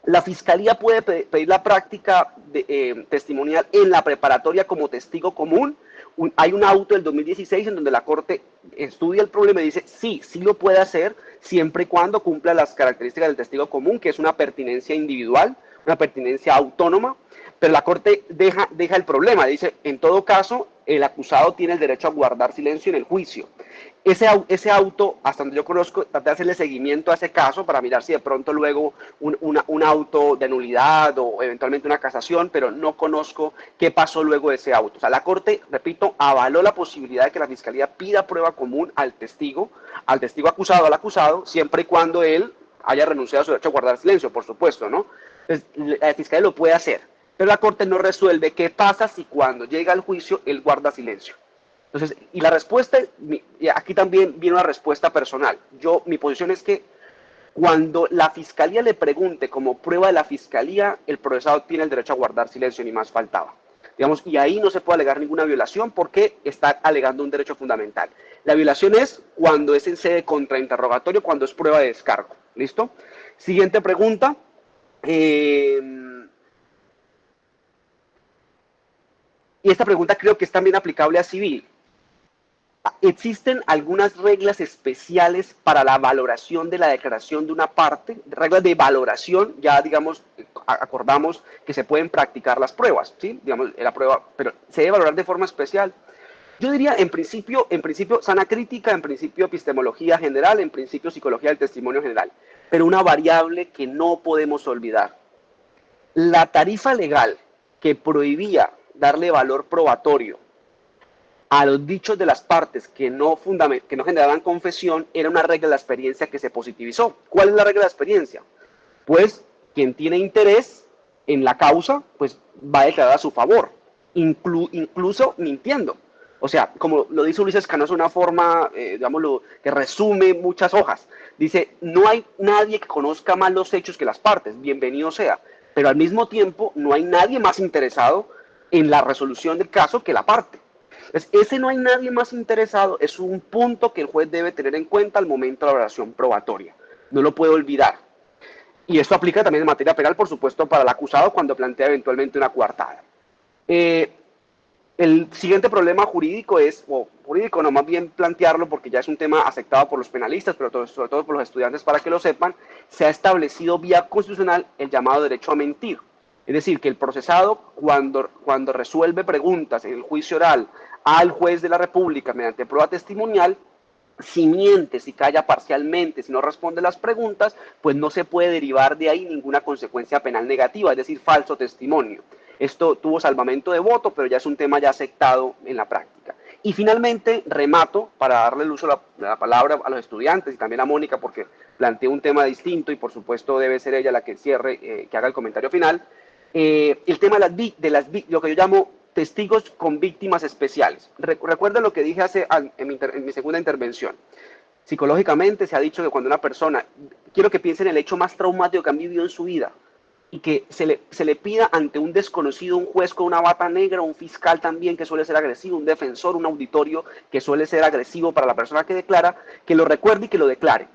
Speaker 3: ¿La Fiscalía puede pedir la práctica testimonial en la preparatoria como testigo común? Hay un auto del 2016 en donde la Corte estudia el problema y dice, sí lo puede hacer, siempre y cuando cumpla las características del testigo común, que es una pertinencia individual, una pertinencia autónoma, pero la Corte deja el problema, dice, en todo caso, el acusado tiene el derecho a guardar silencio en el juicio. Ese auto, hasta donde yo conozco, traté de hacerle seguimiento a ese caso para mirar si de pronto luego un auto de nulidad o eventualmente una casación, pero no conozco qué pasó luego de ese auto. O sea, la Corte, repito, avaló la posibilidad de que la Fiscalía pida prueba común al testigo acusado, al acusado, siempre y cuando él haya renunciado a su derecho a guardar silencio, por supuesto, ¿no? Entonces, la Fiscalía lo puede hacer, pero la Corte no resuelve qué pasa si cuando llega al juicio él guarda silencio. Entonces, y la respuesta, aquí también viene una respuesta personal. Mi posición es que cuando la Fiscalía le pregunte como prueba de la Fiscalía, el procesado tiene el derecho a guardar silencio, ni más faltaba. Digamos, y ahí no se puede alegar ninguna violación porque está alegando un derecho fundamental. La violación es cuando es en sede de contrainterrogatorio, cuando es prueba de descargo. ¿Listo? Siguiente pregunta. Y esta pregunta creo que es también aplicable a civil. ¿Existen algunas reglas especiales para la valoración de la declaración de una parte? Reglas de valoración, ya digamos, acordamos que se pueden practicar las pruebas, ¿sí? Digamos, la prueba, pero se debe valorar de forma especial. Yo diría, en principio, sana crítica, en principio epistemología general, en principio psicología del testimonio general, pero una variable que no podemos olvidar. La tarifa legal que prohibía darle valor probatorio a los dichos de las partes que no generaban confesión era una regla de la experiencia que se positivizó. ¿Cuál es la regla de la experiencia? Pues quien tiene interés en la causa, pues va a declarar a su favor, incluso mintiendo. O sea, como lo dice Ulises Canoso, una forma, digámoslo, que resume muchas hojas. Dice, no hay nadie que conozca más los hechos que las partes, bienvenido sea, pero al mismo tiempo no hay nadie más interesado en la resolución del caso que la parte. Entonces, ese no hay nadie más interesado es un punto que el juez debe tener en cuenta al momento de la valoración probatoria. No lo puede olvidar. Y esto aplica también en materia penal, por supuesto, para el acusado cuando plantea eventualmente una coartada. Eh, el siguiente problema jurídico es, o jurídico no, más bien plantearlo porque ya es un tema aceptado por los penalistas, pero sobre todo por los estudiantes para que lo sepan, se ha establecido vía constitucional el llamado derecho a mentir. Es decir, que el procesado cuando resuelve preguntas en el juicio oral al juez de la República mediante prueba testimonial, si miente, si calla parcialmente, si no responde las preguntas, pues no se puede derivar de ahí ninguna consecuencia penal negativa, es decir, falso testimonio. Esto tuvo salvamento de voto, pero ya es un tema ya aceptado en la práctica. Y finalmente, remato para darle el uso de la palabra a los estudiantes y también a Mónica, porque plantea un tema distinto y por supuesto debe ser ella la que cierre, que haga el comentario final. El tema lo que yo llamo testigos con víctimas especiales. Recuerda lo que dije en mi segunda intervención. Psicológicamente se ha dicho que cuando una persona, quiero que piense en el hecho más traumático que han vivido en su vida, y que se le pida ante un desconocido, un juez con una bata negra, un fiscal también que suele ser agresivo, un defensor, un auditorio que suele ser agresivo para la persona que declara, que lo recuerde y que lo declare.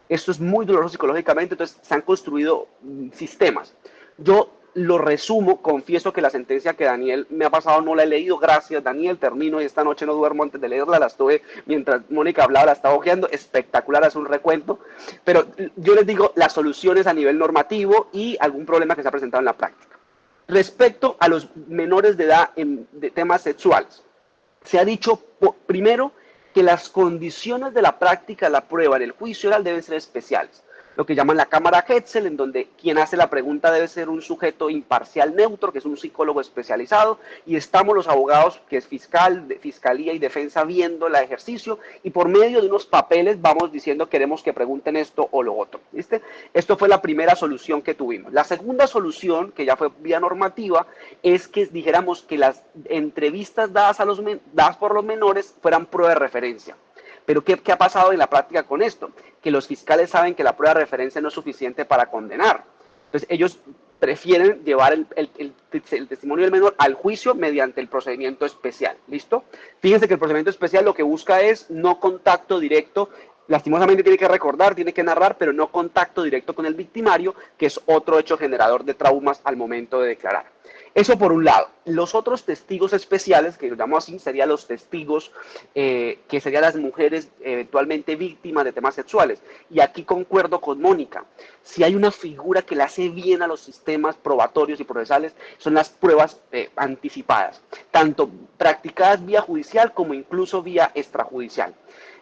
Speaker 3: Esto es muy doloroso psicológicamente, entonces se han construido sistemas. Yo lo resumo, confieso que la sentencia que Daniel me ha pasado no la he leído, gracias Daniel, termino y esta noche no duermo antes de leerla, la estuve, mientras Mónica hablaba, la estaba hojeando, espectacular, es un recuento, pero yo les digo las soluciones a nivel normativo y algún problema que se ha presentado en la práctica. Respecto a los menores de edad de temas sexuales, se ha dicho primero que las condiciones de la práctica de la prueba en el juicio oral deben ser especiales. Lo que llaman la cámara Hetzel, en donde quien hace la pregunta debe ser un sujeto imparcial neutro, que es un psicólogo especializado, y estamos los abogados, que es fiscal, fiscalía y defensa, viendo el ejercicio, y por medio de unos papeles vamos diciendo queremos que pregunten esto o lo otro. ¿Viste? Esto fue la primera solución que tuvimos. La segunda solución, que ya fue vía normativa, es que dijéramos que las entrevistas dadas por los menores fueran prueba de referencia. Pero ¿qué ha pasado en la práctica con esto? Que los fiscales saben que la prueba de referencia no es suficiente para condenar. Entonces ellos prefieren llevar el testimonio del menor al juicio mediante el procedimiento especial. ¿Listo? Fíjense que el procedimiento especial lo que busca es no contacto directo. Lastimosamente tiene que recordar, tiene que narrar, pero no contacto directo con el victimario, que es otro hecho generador de traumas al momento de declarar. Eso por un lado. Los otros testigos especiales, que lo llamo así, serían los testigos que serían las mujeres eventualmente víctimas de temas sexuales. Y aquí concuerdo con Mónica. Si hay una figura que le hace bien a los sistemas probatorios y procesales, son las pruebas anticipadas, tanto practicadas vía judicial como incluso vía extrajudicial.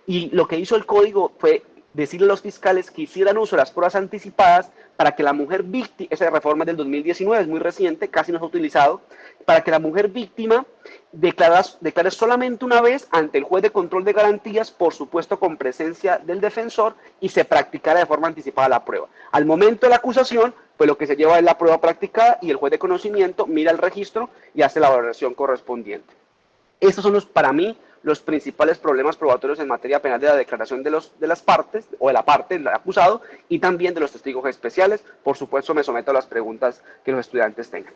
Speaker 3: Y lo que hizo el código fue decirle a los fiscales que hicieran uso de las pruebas anticipadas para que la mujer víctima, esa reforma es del 2019, es muy reciente, casi no se ha utilizado, para que la mujer víctima declare solamente una vez ante el juez de control de garantías, por supuesto con presencia del defensor, y se practicara de forma anticipada la prueba. Al momento de la acusación, pues lo que se lleva es la prueba practicada y el juez de conocimiento mira el registro y hace la valoración correspondiente. Estos son para mí los principales problemas probatorios en materia penal de la declaración de las partes, o de la parte del acusado, y también de los testigos especiales. Por supuesto, me someto a las preguntas que los estudiantes tengan.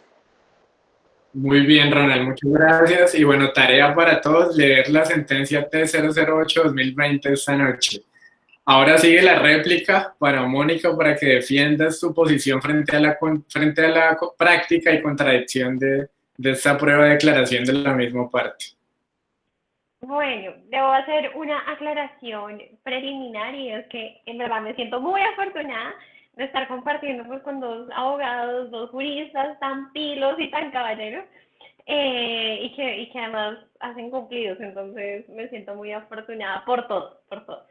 Speaker 1: Muy bien, Ronald, muchas gracias. Y bueno, tarea para todos, leer la sentencia T008-2020 esta noche. Ahora sigue la réplica para Mónica para que defiendas tu posición frente a la práctica y contradicción de esta prueba de declaración de la misma parte.
Speaker 2: Bueno, debo hacer una aclaración preliminar y es que en verdad me siento muy afortunada de estar compartiendo pues, con dos abogados, dos juristas tan pilos y tan caballeros y que además hacen cumplidos, entonces me siento muy afortunada por todo, por todo.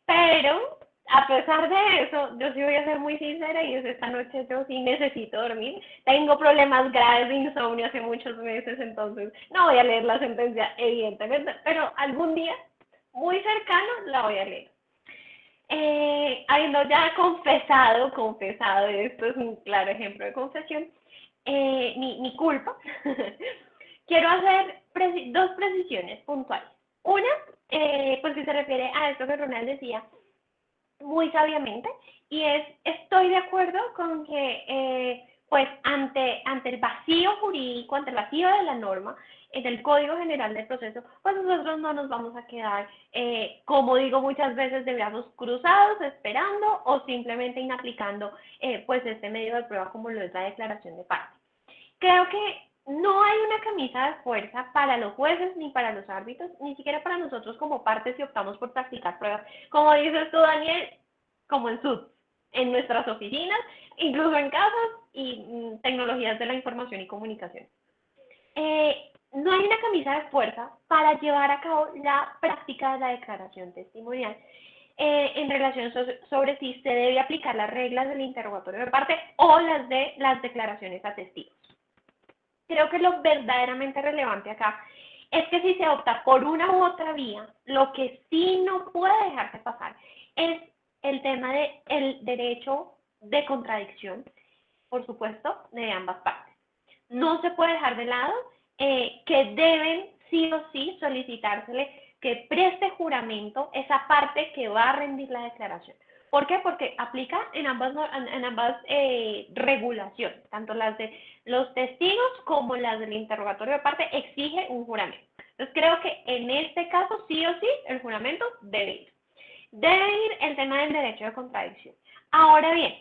Speaker 2: Pero a pesar de eso, yo sí voy a ser muy sincera y es esta noche yo sí necesito dormir. Tengo problemas graves de insomnio hace muchos meses, entonces no voy a leer la sentencia, evidentemente, pero algún día, muy cercano, la voy a leer. Habiendo ya confesado, esto es un claro ejemplo de confesión, ni culpa, quiero hacer dos precisiones puntuales. Una, pues que se refiere a esto que Ronald decía muy sabiamente, y estoy de acuerdo con que pues ante el vacío jurídico, ante el vacío de la norma, en el Código General del Proceso, pues nosotros no nos vamos a quedar, como digo muchas veces, de brazos cruzados, esperando o simplemente inaplicando pues este medio de prueba como lo es la declaración de parte. Creo que no hay una camisa de fuerza para los jueces ni para los árbitros, ni siquiera para nosotros como partes si optamos por practicar pruebas. Como dices tú, Daniel, como en SUD, en nuestras oficinas, incluso en casas y tecnologías de la información y comunicación. No hay una camisa de fuerza para llevar a cabo la práctica de la declaración testimonial en relación sobre si se debe aplicar las reglas del interrogatorio de parte o las de las declaraciones a testigos. Creo que lo verdaderamente relevante acá es que si se opta por una u otra vía, lo que sí no puede dejarse pasar es el tema del derecho de contradicción, por supuesto, de ambas partes. No se puede dejar de lado que deben sí o sí solicitársele que preste juramento esa parte que va a rendir la declaración. ¿Por qué? Porque aplica en ambas regulaciones, tanto las de los testigos como las del interrogatorio de parte exige un juramento. Entonces creo que en este caso sí o sí el juramento debe ir. Debe ir el tema del derecho de contradicción. Ahora bien,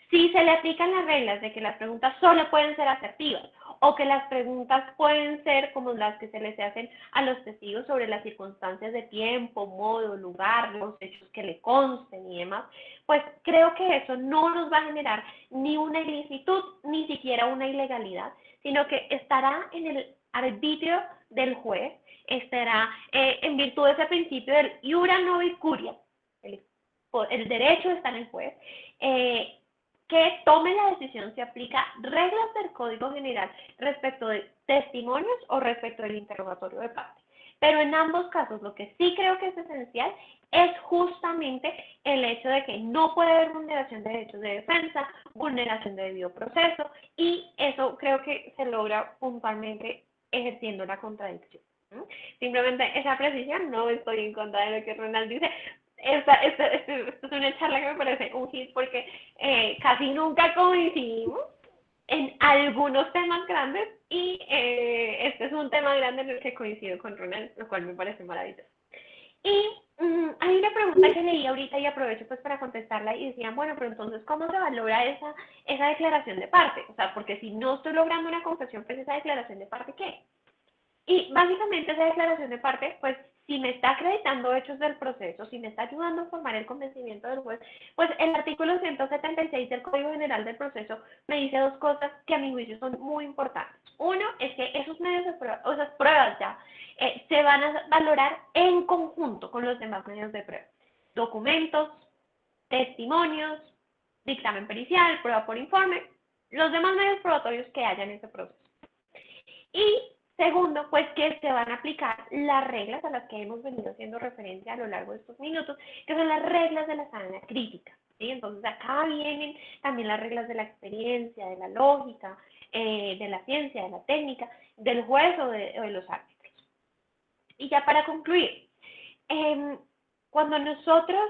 Speaker 2: si se le aplican las reglas de que las preguntas solo pueden ser asertivas o que las preguntas pueden ser como las que se les hacen a los testigos sobre las circunstancias de tiempo, modo, lugar, los hechos que le consten y demás, pues creo que eso no nos va a generar ni una ilicitud, ni siquiera una ilegalidad, sino que estará en el arbitrio del juez, estará en virtud de ese principio del iura nobis curia, el derecho está en el juez, que tome la decisión si aplica reglas del Código General respecto de testimonios o respecto del interrogatorio de parte. Pero en ambos casos lo que sí creo que es esencial es justamente el hecho de que no puede haber vulneración de derechos de defensa, vulneración de debido proceso, y eso creo que se logra puntualmente ejerciendo la contradicción. Simplemente esa precisión, no estoy en contra de lo que Ronald dice. Esta es una charla que me parece un hit porque casi nunca coincidimos en algunos temas grandes y este es un tema grande en el que coincido con Ronald, lo cual me parece maravilloso. Y hay una pregunta que leí ahorita y aprovecho pues para contestarla y decían, bueno, pero entonces, ¿cómo se valora esa declaración de parte? O sea, porque si no estoy logrando una confesión, pues esa declaración de parte, ¿qué? Y básicamente esa declaración de parte, pues si me está acreditando hechos del proceso, si me está ayudando a formar el convencimiento del juez, pues el artículo 176 del Código General del Proceso me dice dos cosas que a mi juicio son muy importantes. Uno es que esos medios de prueba, o esas pruebas ya, se van a valorar en conjunto con los demás medios de prueba. Documentos, testimonios, dictamen pericial, prueba por informe, los demás medios probatorios que haya en ese proceso. Y segundo, pues que se van a aplicar las reglas a las que hemos venido haciendo referencia a lo largo de estos minutos, que son las reglas de la sana crítica, ¿sí? Entonces acá vienen también las reglas de la experiencia, de la lógica, de la ciencia, de la técnica, del juez o de los árbitros. Y ya para concluir, cuando nosotros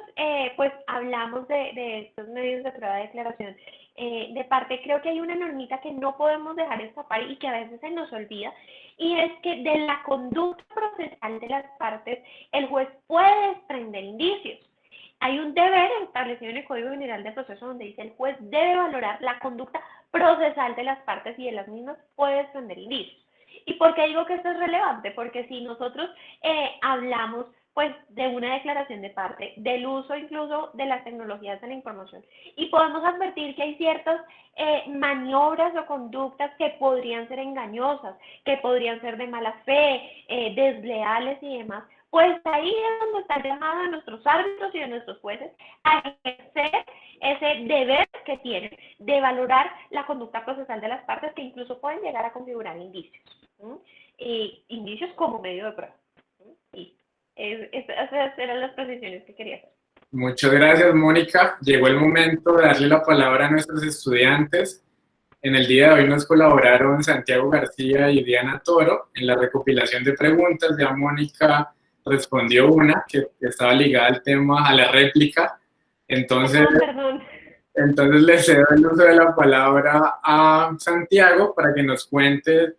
Speaker 2: pues hablamos de estos medios de prueba de declaración de parte, creo que hay una normita que no podemos dejar escapar y que a veces se nos olvida, y es que de la conducta procesal de las partes el juez puede desprender indicios. Hay un deber establecido en el Código General de Proceso donde dice el juez debe valorar la conducta procesal de las partes y de las mismas puede desprender indicios. ¿Y por qué digo que esto es relevante? Porque si nosotros hablamos pues de una declaración de parte, del uso incluso de las tecnologías de la información, y podemos advertir que hay ciertas maniobras o conductas que podrían ser engañosas, que podrían ser de mala fe, desleales y demás, pues ahí es donde está llamado a nuestros árbitros y a nuestros jueces a ejercer ese deber que tienen de valorar la conducta procesal de las partes, que incluso pueden llegar a configurar indicios, indicios como medio de prueba. Y esas eran las precisiones que quería hacer.
Speaker 1: Muchas gracias, Mónica. Llegó el momento de darle la palabra a nuestros estudiantes. En el día de hoy nos colaboraron Santiago García y Diana Toro en la recopilación de preguntas. Ya Mónica respondió una que estaba ligada al tema, a la réplica. Entonces,
Speaker 2: Perdón.
Speaker 1: entonces le cedo el uso de la palabra a Santiago para que nos cuente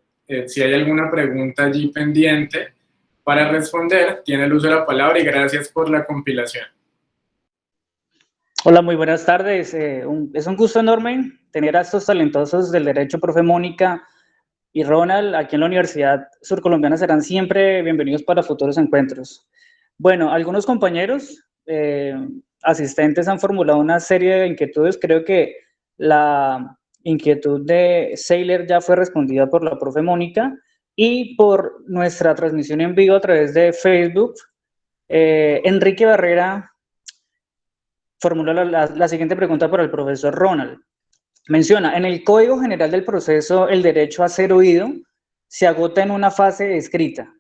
Speaker 1: si hay alguna pregunta allí pendiente para responder. Tiene el uso de la palabra y gracias por la compilación.
Speaker 4: Hola, muy buenas tardes. Es un gusto enorme tener a estos talentosos del derecho, profe Mónica y Ronald, aquí en la Universidad Surcolombiana. Serán siempre bienvenidos para futuros encuentros. Bueno, algunos compañeros asistentes han formulado una serie de inquietudes. Creo que la inquietud de Sailor ya fue respondida por la profe Mónica y por nuestra transmisión en vivo a través de Facebook. Enrique Barrera formula la siguiente pregunta para el profesor Ronald. Menciona, en el Código General del Proceso, el derecho a ser oído se agota en una fase escrita,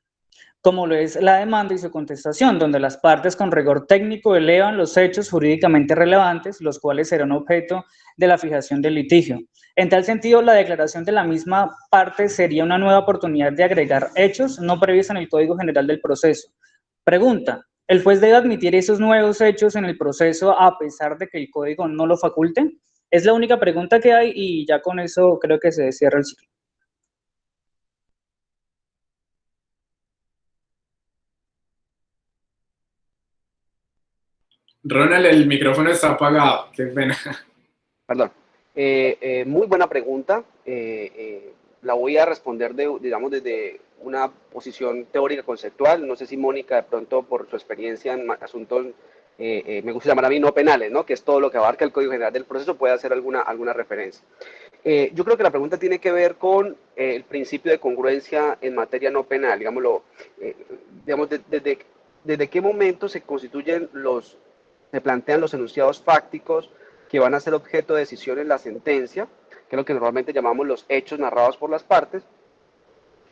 Speaker 4: como lo es la demanda y su contestación, donde las partes con rigor técnico elevan los hechos jurídicamente relevantes, los cuales serán objeto de la fijación del litigio. En tal sentido, la declaración de la misma parte sería una nueva oportunidad de agregar hechos no previstos en el Código General del Proceso. Pregunta, ¿el juez debe admitir esos nuevos hechos en el proceso a pesar de que el código no lo faculte? Es la única pregunta que hay y ya con eso creo que se cierra el ciclo.
Speaker 1: Ronald, el micrófono está apagado. Qué pena.
Speaker 3: Perdón. Muy buena pregunta. La voy a responder, digamos, desde una posición teórica conceptual. No sé si Mónica, de pronto, por su experiencia en asuntos, me gusta llamar a mí no penales, ¿no? Que es todo lo que abarca el Código General del Proceso, puede hacer alguna referencia. Yo creo que la pregunta tiene que ver con el principio de congruencia en materia no penal. Digámoslo, digamos, desde qué momento se plantean los enunciados fácticos que van a ser objeto de decisión en la sentencia, que es lo que normalmente llamamos los hechos narrados por las partes,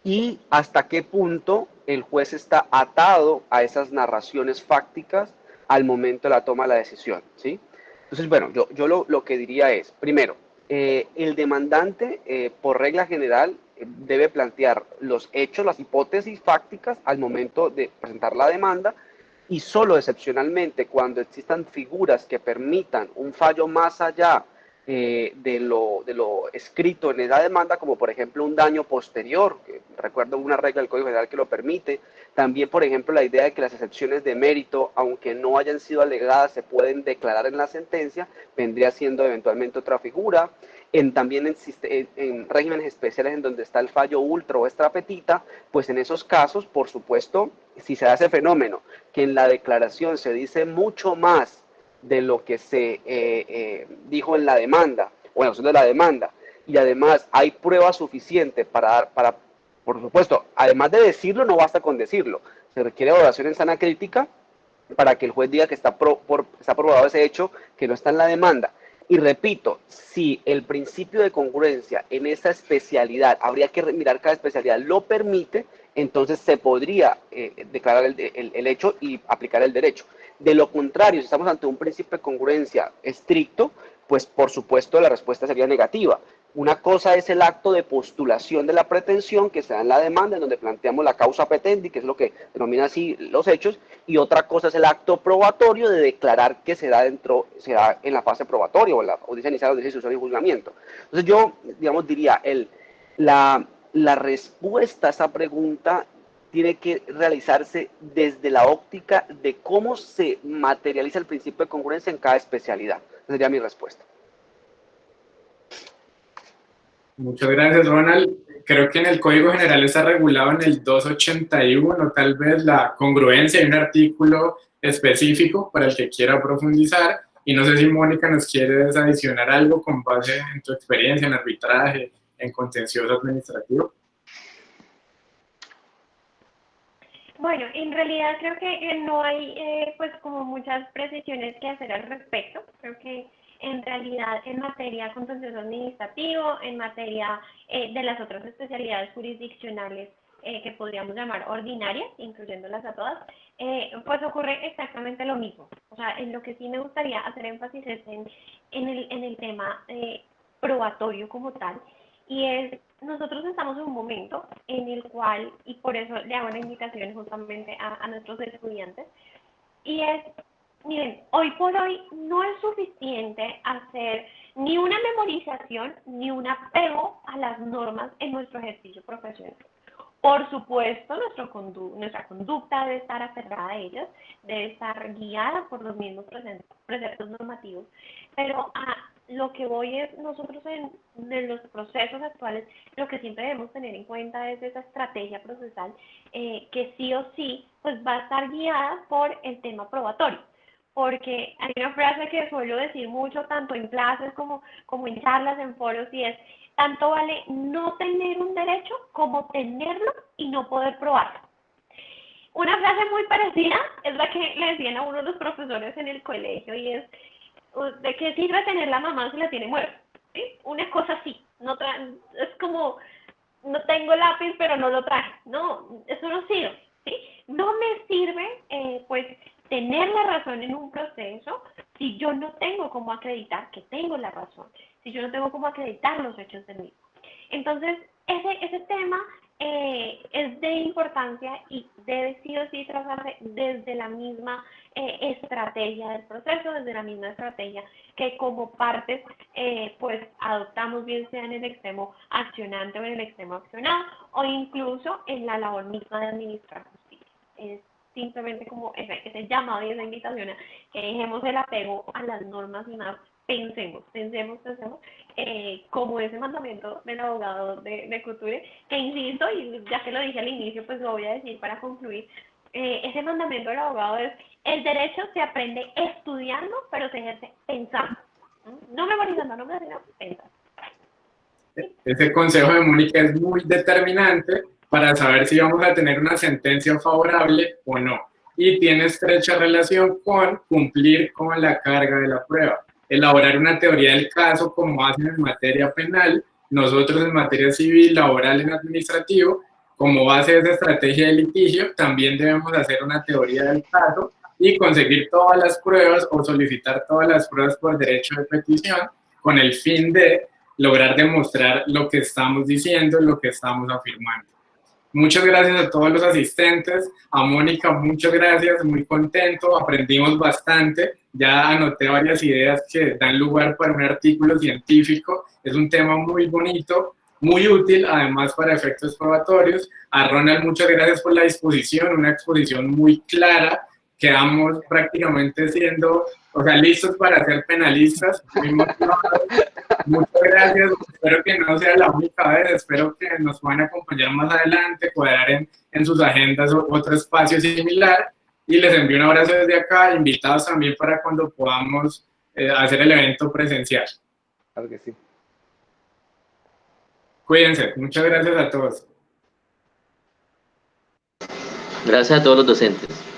Speaker 3: y hasta qué punto el juez está atado a esas narraciones fácticas al momento de la toma de la decisión, ¿sí? Entonces, bueno, yo lo que diría es, primero, el demandante, por regla general, debe plantear los hechos, las hipótesis fácticas al momento de presentar la demanda, y solo excepcionalmente cuando existan figuras que permitan un fallo más allá de lo escrito en esa demanda, como por ejemplo un daño posterior, que recuerdo una regla del Código General que lo permite, también por ejemplo la idea de que las excepciones de mérito, aunque no hayan sido alegadas, se pueden declarar en la sentencia, vendría siendo eventualmente otra figura. También en regímenes especiales en donde está el fallo ultra o extra petita, pues en esos casos, por supuesto, si se da ese fenómeno, que en la declaración se dice mucho más de lo que se dijo en la demanda, o en la opción de la demanda, y además hay prueba suficiente para, por supuesto, además de decirlo, no basta con decirlo, se requiere evaluación en sana crítica para que el juez diga que está probado ese hecho que no está en la demanda. Y repito, si el principio de congruencia en esa especialidad, habría que mirar cada especialidad, lo permite, entonces se podría declarar el hecho y aplicar el derecho. De lo contrario, si estamos ante un principio de congruencia estricto, pues por supuesto la respuesta sería negativa. Una cosa es el acto de postulación de la pretensión que se da en la demanda, en donde planteamos la causa petendi, que es lo que denomina así los hechos, y otra cosa es el acto probatorio de declarar que se da en la fase probatoria o en la audiencia inicial, audiencia instrucción y juzgamiento. Entonces yo, digamos, diría, la respuesta a esa pregunta tiene que realizarse desde la óptica de cómo se materializa el principio de congruencia en cada especialidad. Esa sería mi respuesta.
Speaker 1: Muchas gracias, Ronald. Creo que en el Código General está regulado en el 281, tal vez la congruencia de un artículo específico para el que quiera profundizar. Y no sé si Mónica nos quiere adicionar algo con base en tu experiencia en arbitraje, en contencioso administrativo.
Speaker 2: Bueno, en realidad creo que no hay pues como muchas precisiones que hacer al respecto. Creo que en realidad en materia contencioso administrativo, en materia de las otras especialidades jurisdiccionales que podríamos llamar ordinarias, incluyéndolas a todas, pues ocurre exactamente lo mismo. O sea, en lo que sí me gustaría hacer énfasis es en el tema probatorio como tal, y es, nosotros estamos en un momento en el cual, y por eso le hago la invitación justamente a nuestros estudiantes, y es, miren, hoy por hoy no es suficiente hacer ni una memorización ni un apego a las normas en nuestro ejercicio profesional. Por supuesto, nuestra conducta debe estar aferrada a ellas, debe estar guiada por los mismos preceptos normativos, pero a lo que voy es, nosotros en los procesos actuales, lo que siempre debemos tener en cuenta es esa estrategia procesal que sí o sí pues va a estar guiada por el tema probatorio. Porque hay una frase que suelo decir mucho, tanto en clases como en charlas, en foros, y es, tanto vale no tener un derecho como tenerlo y no poder probarlo. Una frase muy parecida es la que le decían a uno de los profesores en el colegio, y es, ¿de qué sirve tener la mamá si la tiene muerta? ¿Sí? Una cosa así, es como, no tengo lápiz pero no lo traje. No, eso no sirve. ¿Sí? No me sirve, pues, tener la razón en un proceso si yo no tengo cómo acreditar que tengo la razón, si yo no tengo cómo acreditar los hechos del mismo. Entonces, ese tema es de importancia y debe sí o sí trazarse desde la misma estrategia del proceso, desde la misma estrategia que como partes pues adoptamos, bien sea en el extremo accionante o en el extremo accionado, o incluso en la labor misma de administrar justicia. Es simplemente como ese llamado y esa invitación a que dejemos el apego a las normas y más pensemos, como ese mandamiento del abogado de Couture, que insisto, y ya que lo dije al inicio, pues lo voy a decir para concluir, ese mandamiento del abogado es, el derecho se aprende estudiando, pero se ejerce pensando, no memorizando, no pensando.
Speaker 1: Ese consejo de Mónica es muy determinante para saber si vamos a tener una sentencia favorable o no. Y tiene estrecha relación con cumplir con la carga de la prueba. Elaborar una teoría del caso como hacen en materia penal, nosotros en materia civil, laboral y administrativo, como base de esa estrategia de litigio, también debemos hacer una teoría del caso y conseguir todas las pruebas o solicitar todas las pruebas por derecho de petición con el fin de lograr demostrar lo que estamos diciendo, lo que estamos afirmando. Muchas gracias a todos los asistentes, a Mónica, muchas gracias, muy contento, aprendimos bastante, ya anoté varias ideas que dan lugar para un artículo científico, es un tema muy bonito, muy útil, además para efectos probatorios. A Ronald, muchas gracias por la disposición, una exposición muy clara, quedamos prácticamente siendo, listos para ser penalistas, muy motivados. Muchas gracias, espero que no sea la única vez, espero que nos puedan acompañar más adelante, cuadrar en sus agendas otro espacio similar, y les envío un abrazo desde acá, invitados también para cuando podamos hacer el evento presencial.
Speaker 3: Claro que sí.
Speaker 1: Cuídense, muchas gracias a todos.
Speaker 5: Gracias a todos los docentes.